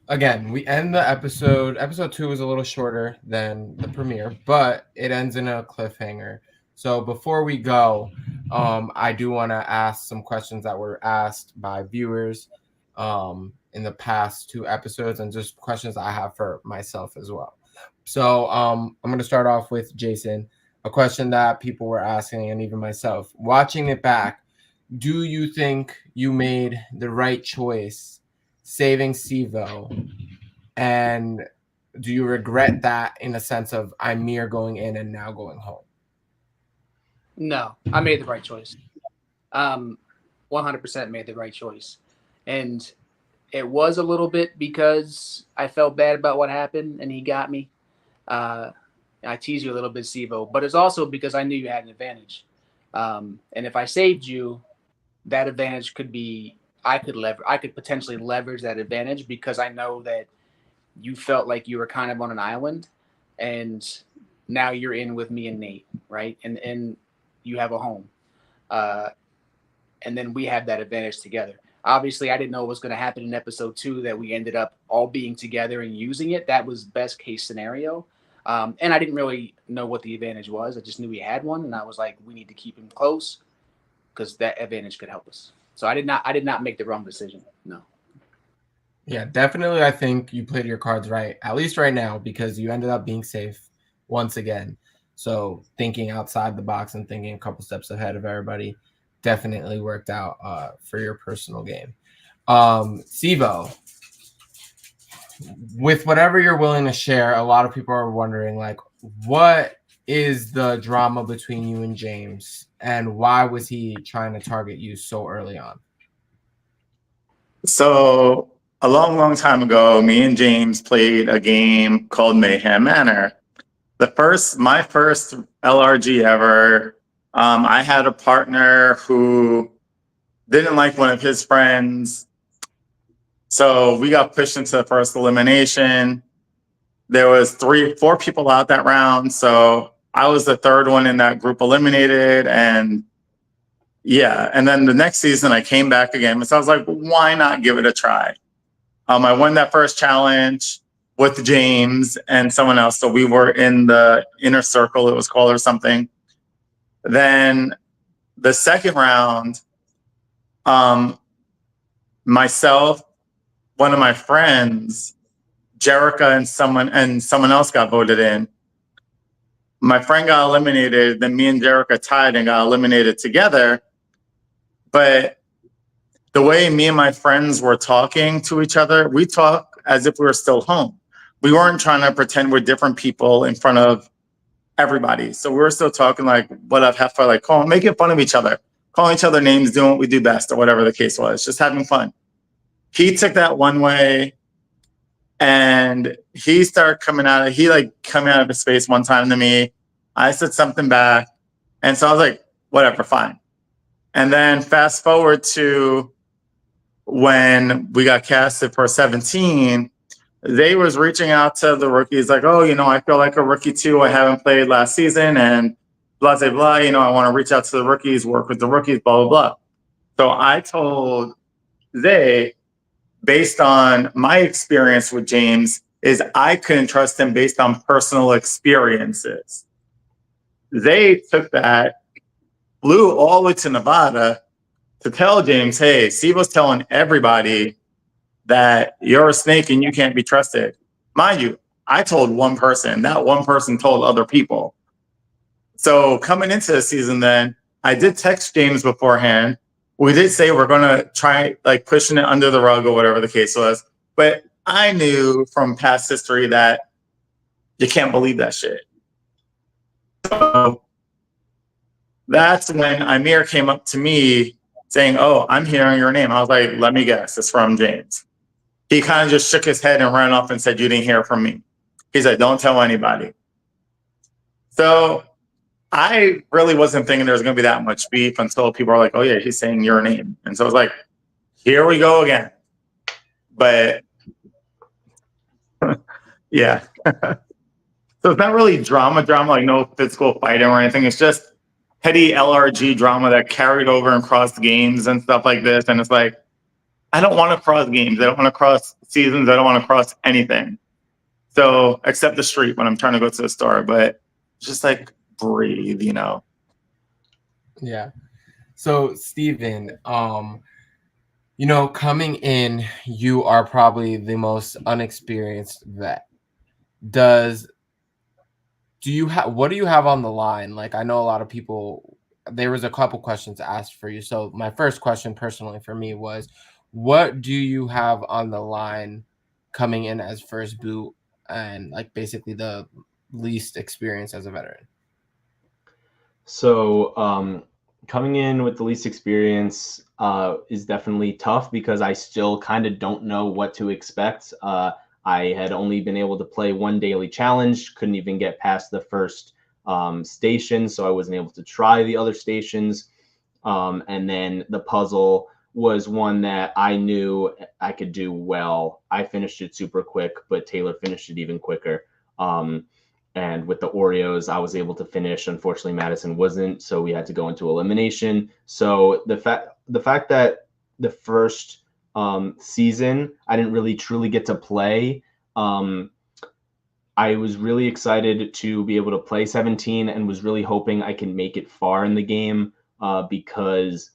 again, we end the episode. Episode 2 is a little shorter than the premiere, but it ends in a cliffhanger. So before we go, I do want to ask some questions that were asked by viewers in the past 2 episodes, and just questions I have for myself as well. So I'm going to start off with Jason. A question that people were asking, and even myself, watching it back, do you think you made the right choice saving Sivo? And do you regret that in a sense of Ymir going in and now going home? No, I made the right choice. 100% made the right choice. And it was a little bit because I felt bad about what happened and he got me. I tease you a little bit, Sivo, but it's also because I knew you had an advantage. And if I saved you, that advantage could be, I could potentially leverage that advantage, because I know that you felt like you were kind of on an island, and now you're in with me and Nate, right? And you have a home. And then we have that advantage together. Obviously, I didn't know what was going to happen in episode 2, that we ended up all being together and using it. That was best case scenario. And I didn't really know what the advantage was. I just knew we had one, and I was like, we need to keep him close, because that advantage could help us. So I did not make the wrong decision. No. Yeah, definitely. I think you played your cards right, at least right now, because you ended up being safe once again. So thinking outside the box and thinking a couple steps ahead of everybody definitely worked out for your personal game. Sivo, with whatever you're willing to share, a lot of people are wondering, like, what is the drama between you and James, and why was he trying to target you so early on? So a long, long time ago, me and James played a game called Mayhem Manor. My first LRG ever. I had a partner who didn't like one of his friends, so we got pushed into the first elimination. There was 4 people out that round, so I was the third one in that group eliminated, and yeah. And then the next season I came back again, so I was like, why not give it a try? I won that first challenge with James and someone else, so we were in the inner circle, it was called, or something. Then the second round, myself, one of my friends, Jerica, and someone else got voted in. My friend got eliminated, then me and Jerica tied and got eliminated together. But the way me and my friends were talking to each other, we talk as if we were still home. We weren't trying to pretend we're different people in front of everybody. So we were still talking like, what up, have fun, like making fun of each other, calling each other names, doing what we do best, or whatever the case was, just having fun. he took that one way, and he started coming out. He like coming out of his space one time to me. I said something back, and so I was like, whatever, fine. And then fast forward to when we got casted for 17, they was reaching out to the rookies like, oh, I feel like a rookie too. I haven't played last season and blah, blah, blah. I want to reach out to the rookies, work with the rookies, blah, blah, blah. So I told Zay, based on my experience with James, is I couldn't trust him based on personal experiences. They took that, flew all the way to Nevada to tell James, hey, Sivo's telling everybody that you're a snake and you can't be trusted. Mind you, I told one person, that one person told other people. So coming into the season then, I did text James beforehand. We did say we're going to try like pushing it under the rug or whatever the case was. But I knew from past history that you can't believe that shit. So that's when Amir came up to me saying, oh, I'm hearing your name. I was like, let me guess, it's from James. He kind of just shook his head and ran off and said, you didn't hear from me. He said, don't tell anybody. So I really wasn't thinking there was going to be that much beef until people are like, oh, yeah, he's saying your name. And so I was like, here we go again. But yeah. So it's not really drama, like no physical fighting or anything. It's just petty LRG drama that carried over and crossed games and stuff like this. And it's like, I don't want to cross games. I don't want to cross seasons. I don't want to cross anything. So except the street when I'm trying to go to the store, but just like breathe, Yeah. So Steven, coming in, you are probably the most unexperienced vet. What do you have on the line? Like, I know a lot of people, there was a couple questions asked for you. So my first question personally for me was, what do you have on the line coming in as first boot and like basically the least experience as a veteran? So coming in with the least experience is definitely tough because I still kind of don't know what to expect. I had only been able to play one daily challenge, couldn't even get past the first station, so I wasn't able to try the other stations. And then the puzzle was one that I knew I could do well. I finished it super quick, but Taylor finished it even quicker. And with the Oreos, I was able to finish. Unfortunately, Madison wasn't, so we had to go into elimination. So the fact that the first season I didn't really truly get to play, I was really excited to be able to play 17 and was really hoping I can make it far in the game because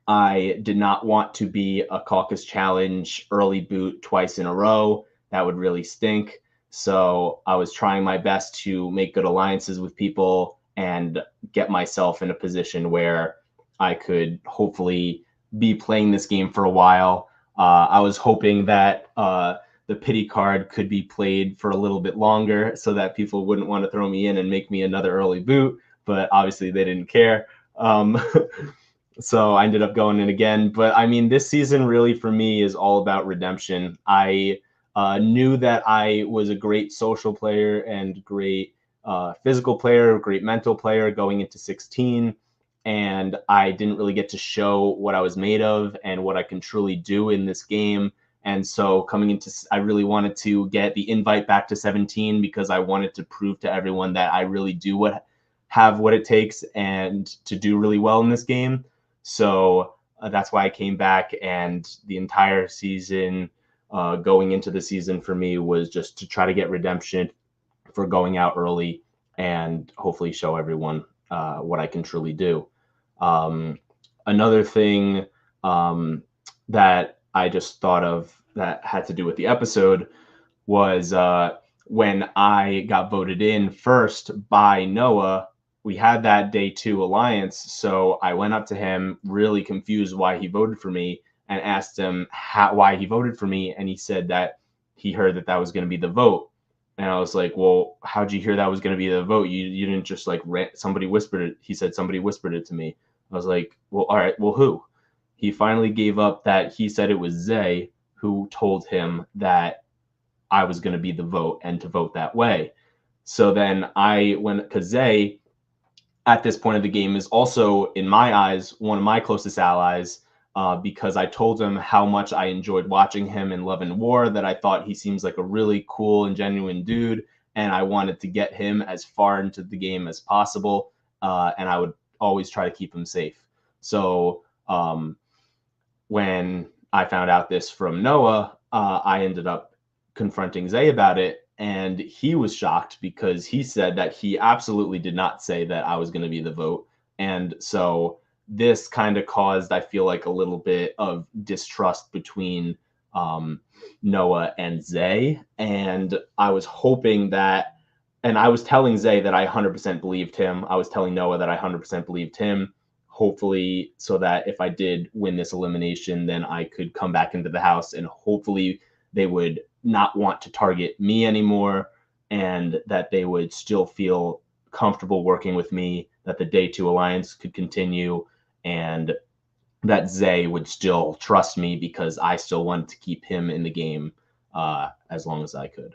I did not want to be a Caucus Challenge early boot twice in a row. That would really stink. So I was trying my best to make good alliances with people and get myself in a position where I could hopefully be playing this game for a while. I was hoping that the pity card could be played for a little bit longer so that people wouldn't want to throw me in and make me another early boot, but obviously they didn't care. So I ended up going in again. But I mean, this season really for me is all about redemption. I knew that I was a great social player and great physical player, great mental player going into 16. And I didn't really get to show what I was made of and what I can truly do in this game. And so coming into, I really wanted to get the invite back to 17 because I wanted to prove to everyone that I really do have what it takes and to do really well in this game. So that's why I came back, and the entire season going into the season for me was just to try to get redemption for going out early and hopefully show everyone what I can truly do. Another thing that I just thought of that had to do with the episode was when I got voted in first by Noah. We had that day 2 alliance, so I went up to him really confused why he voted for me and asked him why he voted for me, and he said that he heard that was going to be the vote. And I was like, well, how'd you hear that was going to be the vote? You didn't just like somebody whispered it. He said somebody whispered it to me. I was like, well, all right, well, who? he finally gave up that he said it was Zay who told him that I was going to be the vote and to vote that way. So then because Zay at this point of the game is also, in my eyes, one of my closest allies, because I told him how much I enjoyed watching him in Love and War, that I thought he seems like a really cool and genuine dude, and I wanted to get him as far into the game as possible, and I would always try to keep him safe. So when I found out this from Noah, I ended up confronting Zay about it, and he was shocked because he said that he absolutely did not say that I was going to be the vote. And so this kind of caused, I feel like, a little bit of distrust between Noah and Zay. And I was hoping that, and I was telling Zay that I 100% believed him. I was telling Noah that I 100% believed him, hopefully so that if I did win this elimination, then I could come back into the house and hopefully they would not want to target me anymore, and that they would still feel comfortable working with me, that the Day 2 Alliance could continue, and that Zay would still trust me because I still wanted to keep him in the game as long as I could.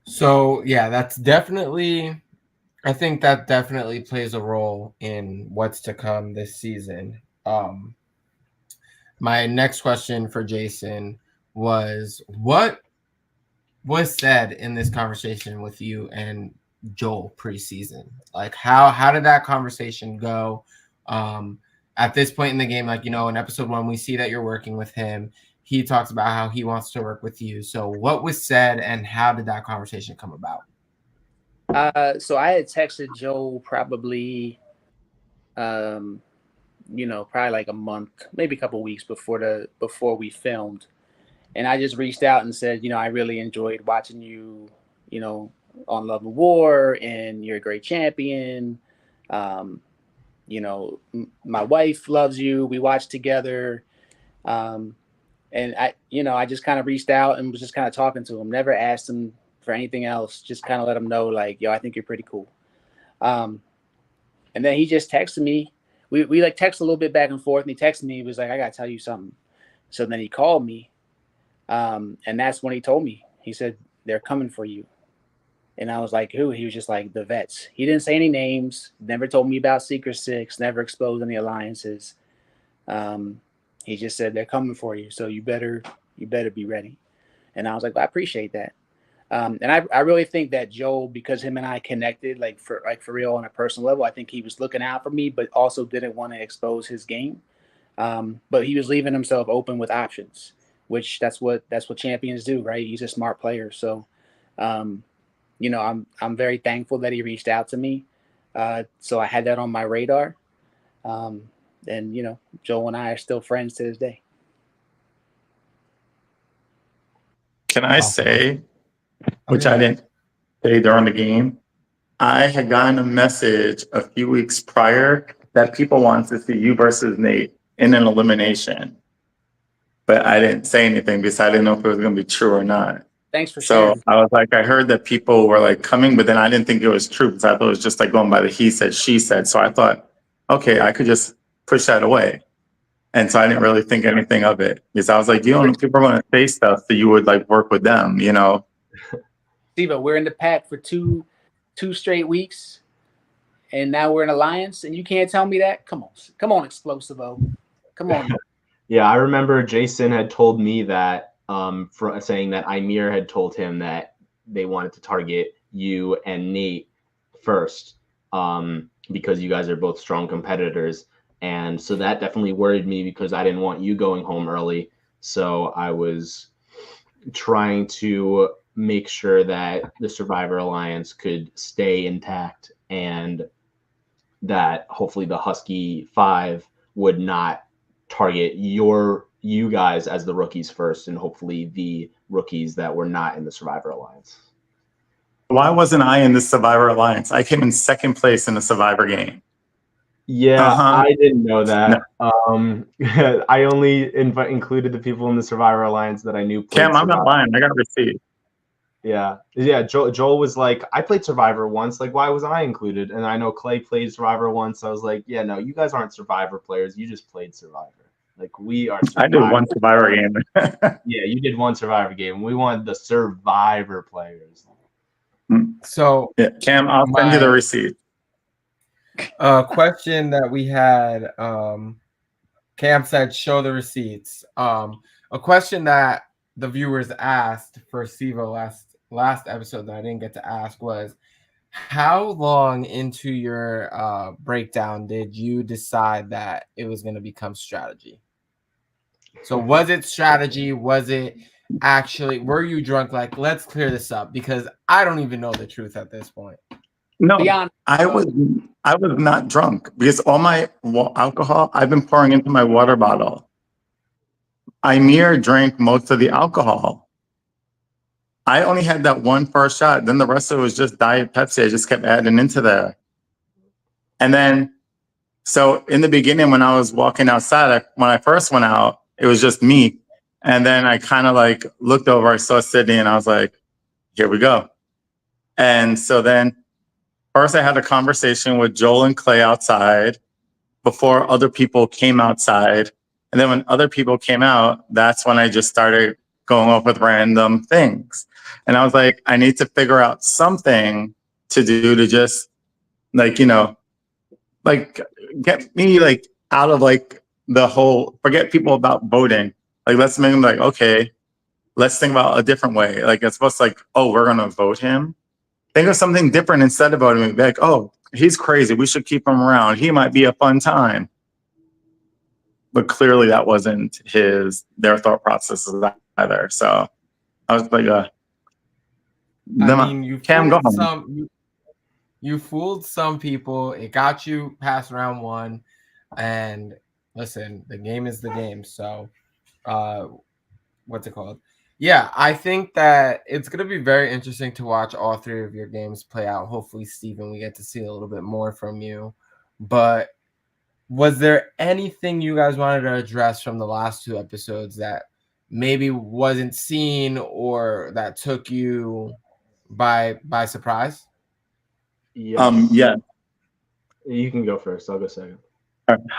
So yeah, that's definitely, I think that definitely plays a role in what's to come this season. My next question for Jason was, what was said in this conversation with you and Joel preseason? Like how did that conversation go? At this point in the game, like, you know, in episode 1, we see that you're working with him. He talks about how he wants to work with you. So what was said and how did that conversation come about? So I had texted Joel probably, you know, probably like a month, maybe a couple weeks before we filmed. And I just reached out and said, you know, I really enjoyed watching you, you know, on Love and War, and you're a great champion. You know, my wife loves you. We watch together. And I, you know, I just kind of reached out and was just kind of talking to him. Never asked him for anything else. Just kind of let him know, like, yo, I think you're pretty cool. And then he just texted me. We like text a little bit back and forth, and he texted me. He was like, I gotta tell you something. So then he called me, and that's when he told me. He said, they're coming for you. And I was like, who? He was just like, the vets. He didn't say any names. Never told me about Secret Six. Never exposed any alliances. He just said they're coming for you, so you better be ready. And I was like, well, I appreciate that. And I really think that Joel, because him and I connected, like for real on a personal level, I think he was looking out for me, but also didn't want to expose his game. But he was leaving himself open with options, which that's what champions do, right? He's a smart player. So, you know, I'm very thankful that he reached out to me. So I had that on my radar. And, you know, Joel and I are still friends to this day. Can I say, which I didn't say during the game, I had gotten a message a few weeks prior that people wanted to see you versus Nate in an elimination. But I didn't say anything because I didn't know if it was going to be true or not. Thanks for sharing. So I was like, I heard that people were like coming, but then I didn't think it was true because I thought it was just like going by the he said, she said. So I thought, okay, I could just push that away. And so I didn't really think anything of it because I was like, you know, people are going to say stuff, so you would like work with them, you know? Steve, we're in the pack for two straight weeks, and now we're in alliance, and you can't tell me that? Come on, Explosive-O. Come on. Yeah, I remember Jason had told me that, for saying that Ymir had told him that they wanted to target you and Nate first, because you guys are both strong competitors. And so that definitely worried me because I didn't want you going home early. So I was trying to make sure that the Survivor Alliance could stay intact and that hopefully the Husky 5 would not target you guys as the rookies first, and hopefully the rookies that were not in the Survivor Alliance. Why wasn't I in the Survivor Alliance? I came in second place in the Survivor game. Yeah, I didn't know that. No. I only included the people in the Survivor Alliance that I knew played Cam, I'm Survivor. not lying. I got receipts. Yeah. Joel was like, I played Survivor once. Like, why wasn't I included? And I know Clay played Survivor once. I was like, yeah, no, you guys aren't Survivor players. You just played Survivor. Like, we are I did Survivor. one Survivor game. Yeah, you did one Survivor game. We wanted the Survivor players. So Yeah, Cam, I'll send you the receipt. Question that we had, Cam said, show the receipts. A question that the viewers asked for Sivo last episode that I didn't get to ask was, how long into your breakdown did you decide that it was going to become strategy? So was it strategy? Was it actually, were you drunk? Like, let's clear this up, because I don't even know the truth at this point. No, Beyond, I was not drunk because all my alcohol I've been pouring into my water bottle. Amir drank most of the alcohol. I only had that one first shot. Then the rest of it was just Diet Pepsi. I just kept adding into there. And then, so in the beginning, when I was walking outside, when I first went out, it was just me. And then I kind of like looked over, I saw Sydney, and I was like, here we go. And so then first I had a conversation with Joel and Clay outside before other people came outside. And then when other people came out, that's when I just started going up with random things. And I was like, I need to figure out something to do to just like, you know, like get me like out of like the whole, forget people about voting. Like, let's make them like, okay, let's think about a different way. Like, it's supposed to like, oh, we're going to vote him. Think of something different instead of voting him. Be like, oh, he's crazy. We should keep him around. He might be a fun time. But clearly that wasn't their thought processes either. So I was like, I mean, Cam, go home. You fooled some people. It got you past round one. And listen, the game is the game. So, what's it called? Yeah, I think that it's going to be very interesting to watch all three of your games play out. Hopefully, Steven, we get to see a little bit more from you. But was there anything you guys wanted to address from the last two episodes that maybe wasn't seen or that took you by surprise? Yes. Yeah. You can go first. I'll go second.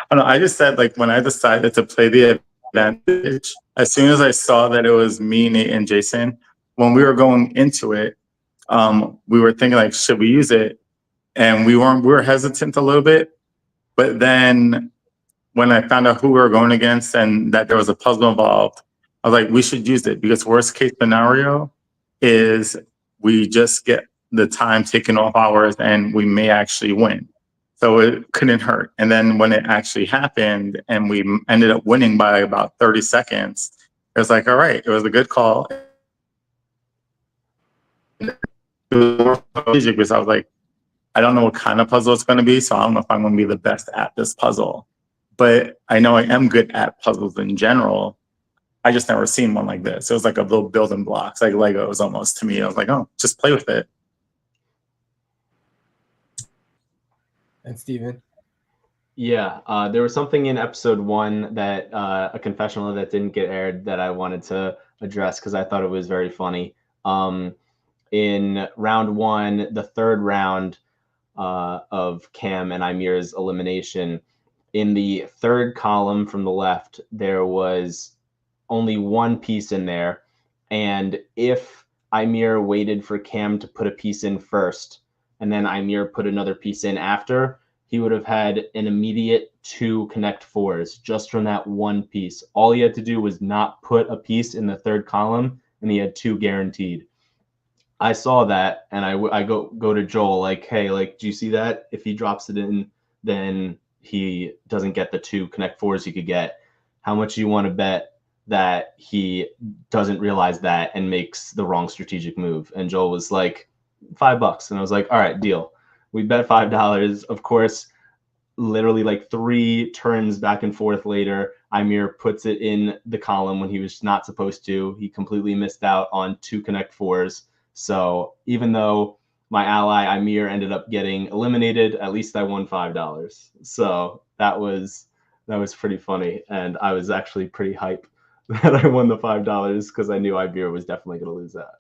I just said, like, when I decided to play the advantage, as soon as I saw that it was me, Nate, and Jason, when we were going into it, we were thinking, like, should we use it? And we were hesitant a little bit. But then when I found out who we were going against and that there was a puzzle involved, I was like, we should use it, because worst case scenario is we just get the time taken off ours and we may actually win. So it couldn't hurt. And then when it actually happened and we ended up winning by about 30 seconds, it was like, all right, it was a good call. It was more strategic because I was like, I don't know what kind of puzzle it's going to be, so I don't know if I'm going to be the best at this puzzle. But I know I am good at puzzles in general. I just never seen one like this. It was like a little building blocks, like Legos almost to me. I was like, oh, just play with it. And Steven? Yeah, there was something in episode 1 that a confessional that didn't get aired that I wanted to address because I thought it was very funny. In round 1, the third round of Cam and Amir's elimination, in the third column from the left, there was only one piece in there. And if Amir waited for Cam to put a piece in first, and then Amir put another piece in after, he would have had an immediate 2 connect 4s just from that one piece. All he had to do was not put a piece in the third column, and he had 2 guaranteed. I saw that, and I go to Joel like, hey, like, do you see that? If he drops it in, then he doesn't get the 2 connect 4s he could get. How much do you want to bet that he doesn't realize that and makes the wrong strategic move? And Joel was like, $5. And I was like, all right, deal. We bet $5. Of course, literally like 3 turns back and forth later, Amir puts it in the column when he was not supposed to. He completely missed out on 2 connect 4s. So even though my ally Amir ended up getting eliminated, at least I won $5. So that was pretty funny, and I was actually pretty hype that I won the $5 because I knew Amir was definitely going to lose that.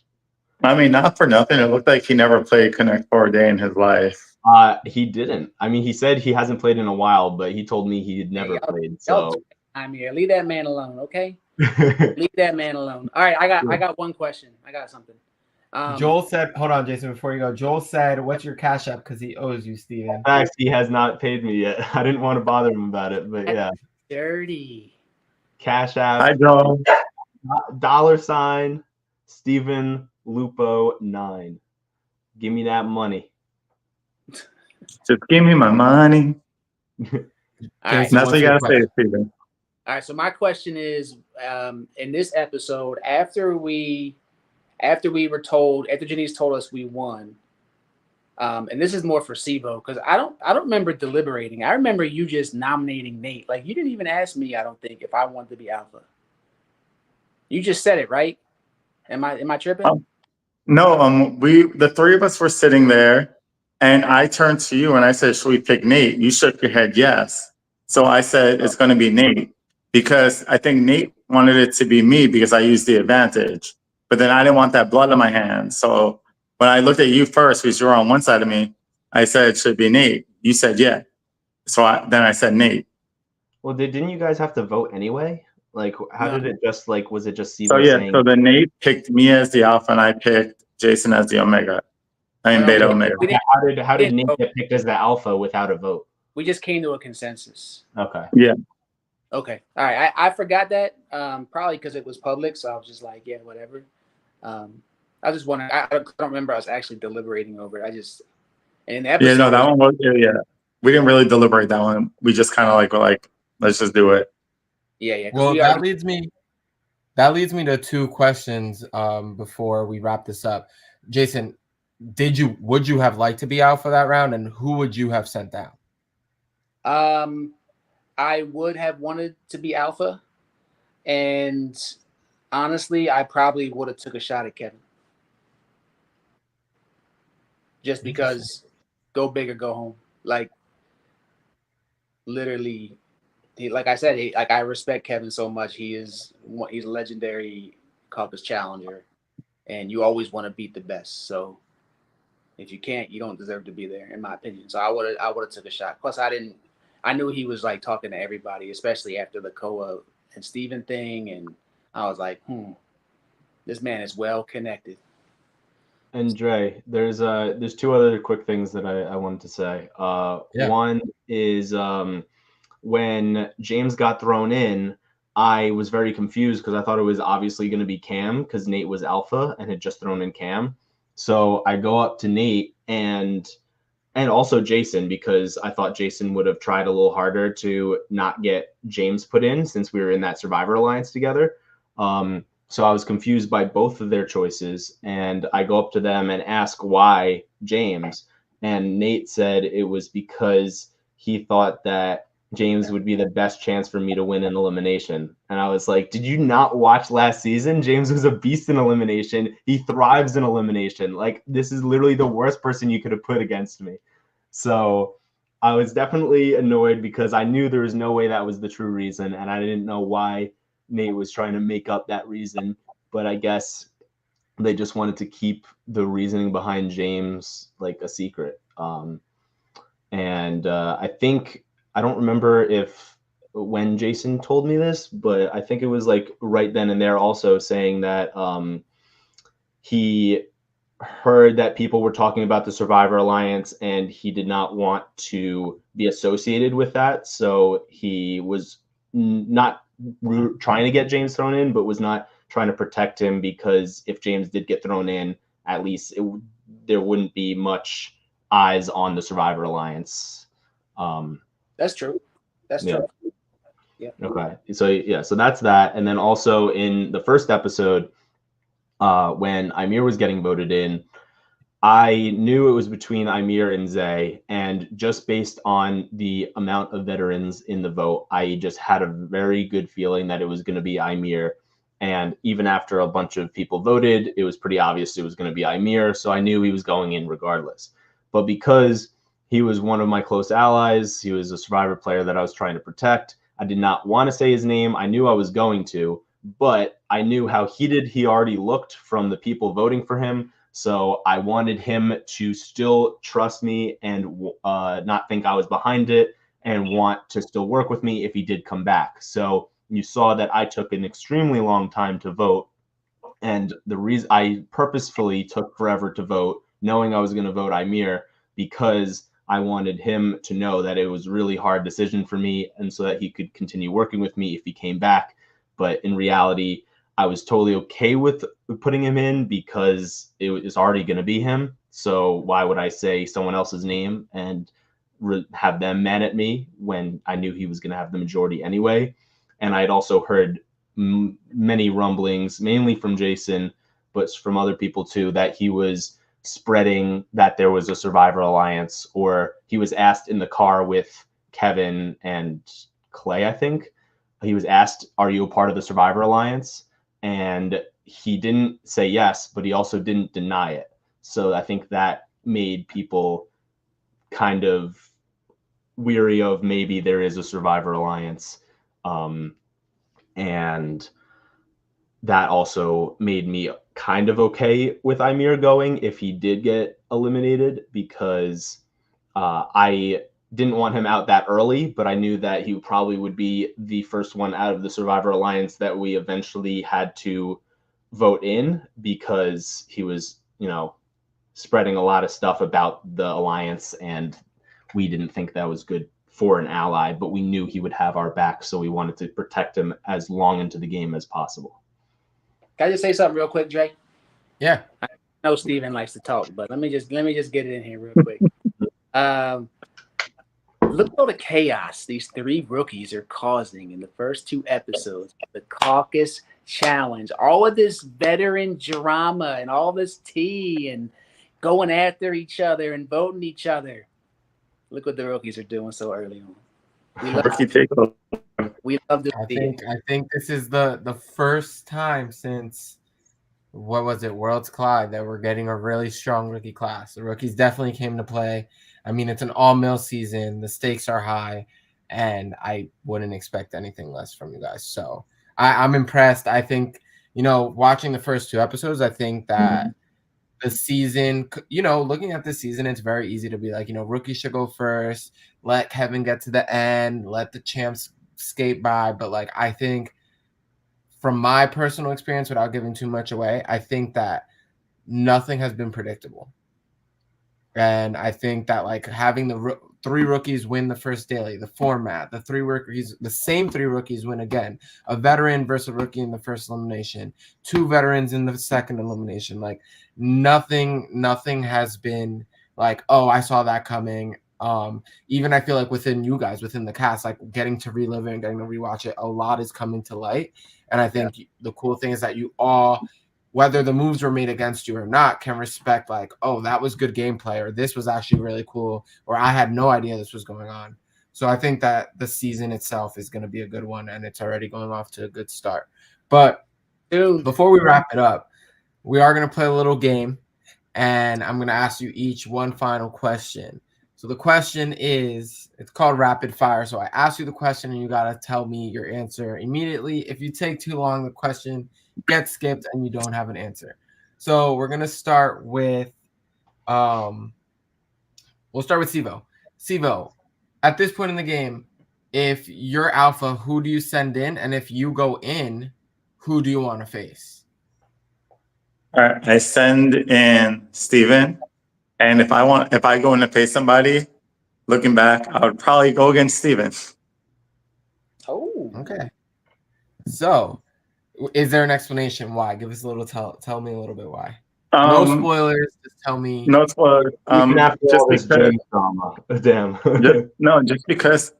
I mean, not for nothing. It looked like he never played Connect 4 a day in his life. He didn't. I mean, he said he hasn't played in a while, but he told me he had never played. So I'm here. Leave that man alone, okay? Leave that man alone. All right, I got one question. I got something. Joel said, hold on, Jason, before you go. Joel said, what's your Cash App? Because he owes you, Steven. Facts, he has not paid me yet. I didn't want to bother him about it, but yeah. Dirty. Cash App. Hi, Joel. $, Steven Lupo 9. Give me that money. Just give me my money. All right. That's what you gotta say, Steven. All right. So my question is, in this episode, after Janice told us we won, and this is more for Sivo, because I don't remember deliberating. I remember you just nominating Nate. Like, you didn't even ask me, I don't think, if I wanted to be alpha. You just said it, right? Am I tripping? No, the three of us were sitting there, and I turned to you and I said, "Should we pick Nate?" You shook your head yes. So I said it's going to be Nate, because I think Nate wanted it to be me because I used the advantage. But then I didn't want that blood on my hands. So when I looked at you first, because you were on one side of me, I said it should be Nate. You said yeah. So then I said Nate. Well, didn't you guys have to vote anyway? Like, how did it just, like, was it just Sivo So yeah, saying? so then Nate picked me as the alpha and I picked Jason as the omega. I mean beta omega. How did Nate get picked as the alpha without a vote? We just came to a consensus. Okay. Yeah. Okay. All right. I forgot that, probably because it was public, so I was just like, yeah, whatever. I just wanted. I don't remember us actually deliberating over it. And in the episode. Yeah, no, that one was we didn't really deliberate that one. We just kind of were like, let's just do it. Yeah. Well, that leads me to two questions before we wrap this up. Jason, would you have liked to be out for that round, and who would you have sent down? I would have wanted to be alpha, and honestly, I probably would have took a shot at Kevin. Just because, go big or go home. Like, literally, like I said, I respect Kevin so much. He's a legendary Caucus challenger, and you always want to beat the best. So if you can't, you don't deserve to be there, in my opinion. So I would have took a shot. Plus, I knew he was like talking to everybody, especially after the Koa and Steven thing, and I was like, this man is well connected. And Dre, there's two other quick things that I wanted to say. One is when James got thrown in, I was very confused because I thought it was obviously going to be Cam because Nate was alpha and had just thrown in Cam. So I go up to Nate and also Jason, because I thought Jason would have tried a little harder to not get James put in since we were in that Survivor Alliance together. So I was confused by both of their choices, and I go up to them and ask why James, and Nate said it was because he thought that James would be the best chance for me to win an elimination. And I was like, did you not watch last season? James was a beast in elimination. He thrives in elimination. Like, this is literally the worst person you could have put against me. So I was definitely annoyed because I knew there was no way that was the true reason, and I didn't know why Nate was trying to make up that reason, but I guess they just wanted to keep the reasoning behind James like a secret. And I think, I don't remember when Jason told me this, but I think it was like right then and there also saying that he heard that people were talking about the Survivor Alliance and he did not want to be associated with that. So he was not trying to get James thrown in, but was not trying to protect him, because if James did get thrown in, at least there wouldn't be much eyes on the Survivor Alliance. That's true. That's true. Yeah. Okay. So that's that. And then also in the first episode, when Ymir was getting voted in, I knew it was between Ymir and Zay, and just based on the amount of veterans in the vote, I just had a very good feeling that it was going to be Ymir. And even after a bunch of people voted, it was pretty obvious it was going to be Ymir, so I knew he was going in regardless. But because he was one of my close allies, he was a Survivor player that I was trying to protect, I did not want to say his name. I knew I was going to, but I knew how heated he already looked from the people voting for him. So I wanted him to still trust me and not think I was behind it and want to still work with me if he did come back. So you saw that I took an extremely long time to vote. And the reason I purposefully took forever to vote, knowing I was going to vote Imir, because I wanted him to know that it was a really hard decision for me, and so that he could continue working with me if he came back. But in reality, I was totally okay with putting him in because it was already going to be him. So why would I say someone else's name and have them mad at me when I knew he was going to have the majority anyway? And I had also heard many rumblings, mainly from Jason, but from other people too, that he was spreading that there was a Survivor Alliance, or he was asked in the car with Kevin and Clay, I think. He was asked, "Are you a part of the Survivor Alliance?" And he didn't say yes, but he also didn't deny it. So I think that made people kind of weary of maybe there is a Survivor Alliance. And that also made me kind of okay with Imir going if he did get eliminated, because I didn't want him out that early, but I knew that he probably would be the first one out of the Survivor Alliance that we eventually had to vote in, because he was, spreading a lot of stuff about the alliance, and we didn't think that was good for an ally, but we knew he would have our back, so we wanted to protect him as long into the game as possible. Can I just say something real quick, Jay? Yeah. I know Steven likes to talk, but let me just get it in here real quick. Look at all the chaos these three rookies are causing in the first two episodes of the Caucus Challenge. All of this veteran drama and all this tea and going after each other and voting each other. Look what the rookies are doing so early on. We love to see it. I think this is the first time since, what was it, Worlds Collide, that we're getting a really strong rookie class. The rookies definitely came to play. I mean, it's an all-male season. The stakes are high, and I wouldn't expect anything less from you guys. So I'm impressed. I think, watching the first two episodes, I think that the season, looking at the season, it's very easy to be like, rookies should go first, let Kevin get to the end, let the champs skate by. But like, I think from my personal experience, without giving too much away, I think that nothing has been predictable. And I think that like having the three rookies win the first daily, the format, the same three rookies win again, a veteran versus a rookie in the first elimination, two veterans in the second elimination, like nothing has been like, oh, I saw that coming. Even I feel like within you guys, within the cast, like getting to relive it and getting to rewatch it, a lot is coming to light. And I think the cool thing is that you all, whether the moves were made against you or not, can respect like, oh, that was good gameplay, or this was actually really cool, or I had no idea this was going on. So I think that the season itself is going to be a good one, and it's already going off to a good start. But before we wrap it up, we are going to play a little game, and I'm going to ask you each one final question. So the question is, it's called rapid fire. So I ask you the question, and you got to tell me your answer immediately. If you take too long, the question gets skipped and you don't have an answer. So we're gonna start with we'll start with Sivo. Sivo, at this point in the game, if you're alpha, who do you send in? And if you go in, who do you want to face? All right, I send in Steven. And if I go in to face somebody, looking back, I would probably go against Steven. Oh, okay. So is there an explanation why? Give us a little tell me a little bit why. No spoilers, just tell me. No spoilers. Just this drama. Damn. Just because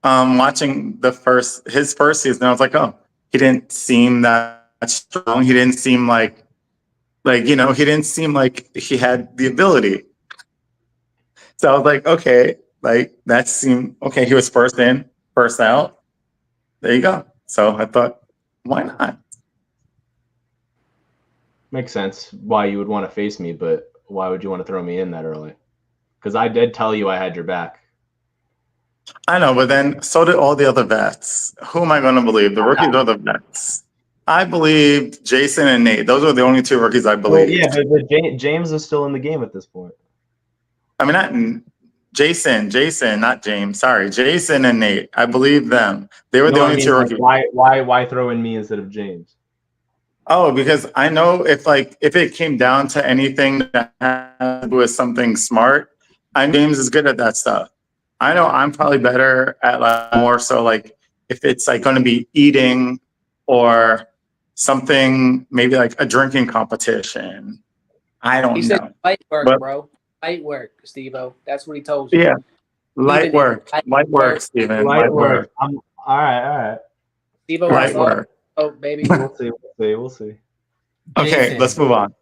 watching his first season, I was like, oh, he didn't seem that strong. He didn't seem like he didn't seem like he had the ability. So I was like, okay, like that seemed okay. He was first in, first out. There you go. So I thought, why not? Makes sense why you would want to face me, but why would you want to throw me in that early? Because I did tell you I had your back. I know, but then so did all the other vets. Who am I going to believe? The rookies or the vets? I believe Jason and Nate. Those are the only two rookies I believe. Yeah, but James is still in the game at this point. I mean, not Jason, not James. Sorry, Jason and Nate. I believe them. They were the only two rookies. Why throw in me instead of James? Oh, because I know if it came down to anything that had to do with something smart, I know James is good at that stuff. I know I'm probably better at like more so like if it's like going to be eating or something, maybe like a drinking competition. I don't He said know. light work, But- bro. Light work, Steve-O. That's what he told you. Yeah, light Even work, light light work, work. Steven. Light work. All right. Steve-O, Light that's work. all. Oh, baby. We'll see. Okay, Jason, let's move on.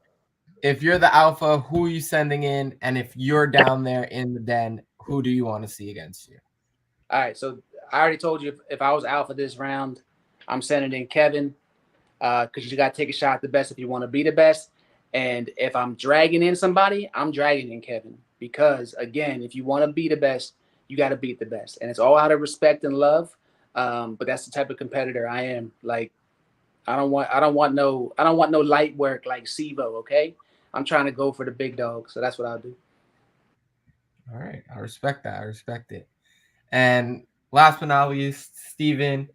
If you're the alpha, who are you sending in? And if you're down there in the den, who do you want to see against you? All right, so I already told you if I was alpha this round, I'm sending in Kevin because you got to take a shot at the best if you want to be the best. And if I'm dragging in somebody, I'm dragging in Kevin because, again, if you want to be the best, you got to beat the best. And it's all out of respect and love. But that's the type of competitor I am. Like, I don't want no light work like Sivo, okay? I'm trying to go for the big dog, so that's what I'll do. All right, I respect that. I respect it. And last but not least, Steven,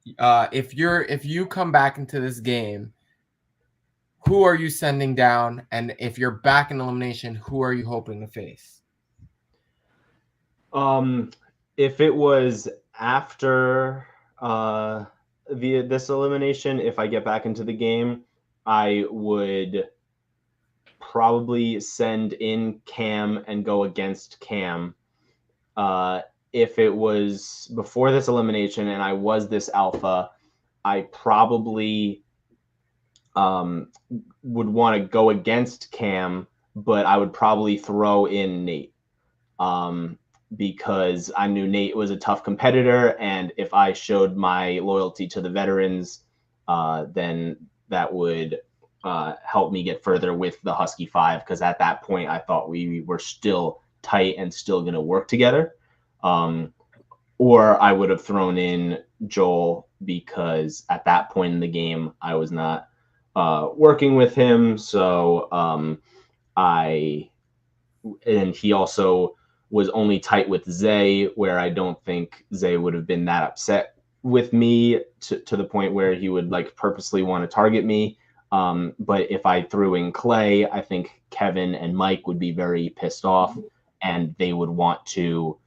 if you come back into this game, who are you sending down? And if you're back in elimination, who are you hoping to face? If it was after this elimination, if I get back into the game, I would probably send in Cam and go against Cam. If it was before this elimination and I was this alpha, I probably would want to go against Cam, but I would probably throw in Nate because I knew Nate was a tough competitor, and if I showed my loyalty to the veterans, then that would help me get further with the Husky Five, because at that point I thought we were still tight and still going to work together. Or I would have thrown in Joel because at that point in the game I was not working with him. So and he also was only tight with Zay, where I don't think Zay would have been that upset with me to the point where he would like purposely want to target me. But if I threw in Clay, I think Kevin and Mike would be very pissed off, and they would want to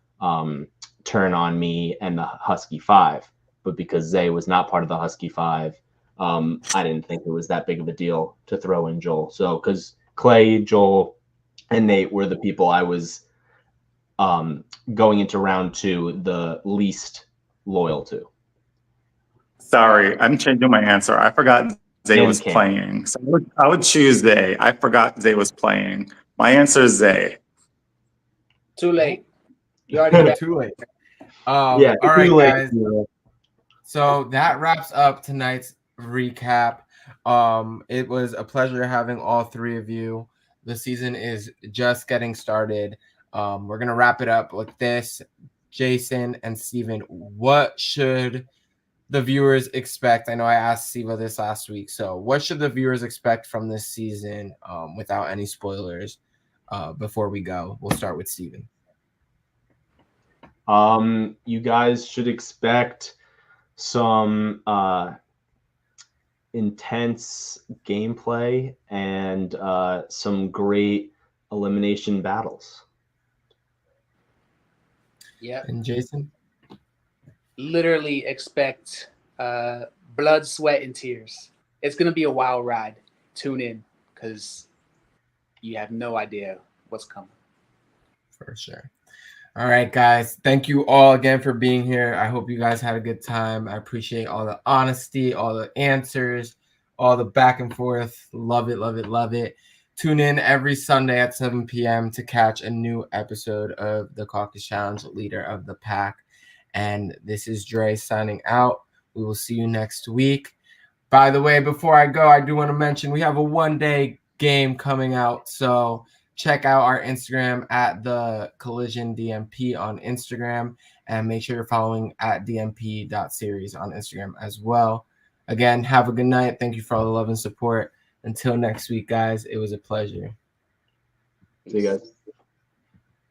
turn on me and the Husky Five. But because Zay was not part of the Husky Five, I didn't think it was that big of a deal to throw in Joel. So because Clay, Joel, and Nate were the people I was going into round two the least loyal to. Sorry, I'm changing my answer. I forgot Zay was playing. So I would choose Zay. I forgot Zay was playing. My answer is Zay. Too late. You already Too late. Yeah, all right, late. guys. So that wraps up tonight's recap. It was a pleasure having all three of you. The season is just getting started. We're gonna wrap it up with this. Jason and Steven, what should the viewers expect? I know I asked Siva this last week. So what should the viewers expect from this season without any spoilers before we go? We'll start with Steven. You guys should expect some intense gameplay and some great elimination battles. Yeah. And Jason? Literally expect blood, sweat, and tears. It's going to be a wild ride. Tune in because you have no idea what's coming. For sure. All right, guys. Thank you all again for being here. I hope you guys had a good time. I appreciate all the honesty, all the answers, all the back and forth. Love it, love it, love it. Tune in every Sunday at 7 p.m. to catch a new episode of the Caucus Challenge, Leader of the Pack. And this is Dre signing out. We will see you next week. By the way, before I go, I do want to mention we have a one-day game coming out. So check out our Instagram at the Collision DMP on Instagram, and make sure you're following at dmp.series on Instagram as well. Again, have a good night. Thank you for all the love and support. Until next week, guys, it was a pleasure. See you guys.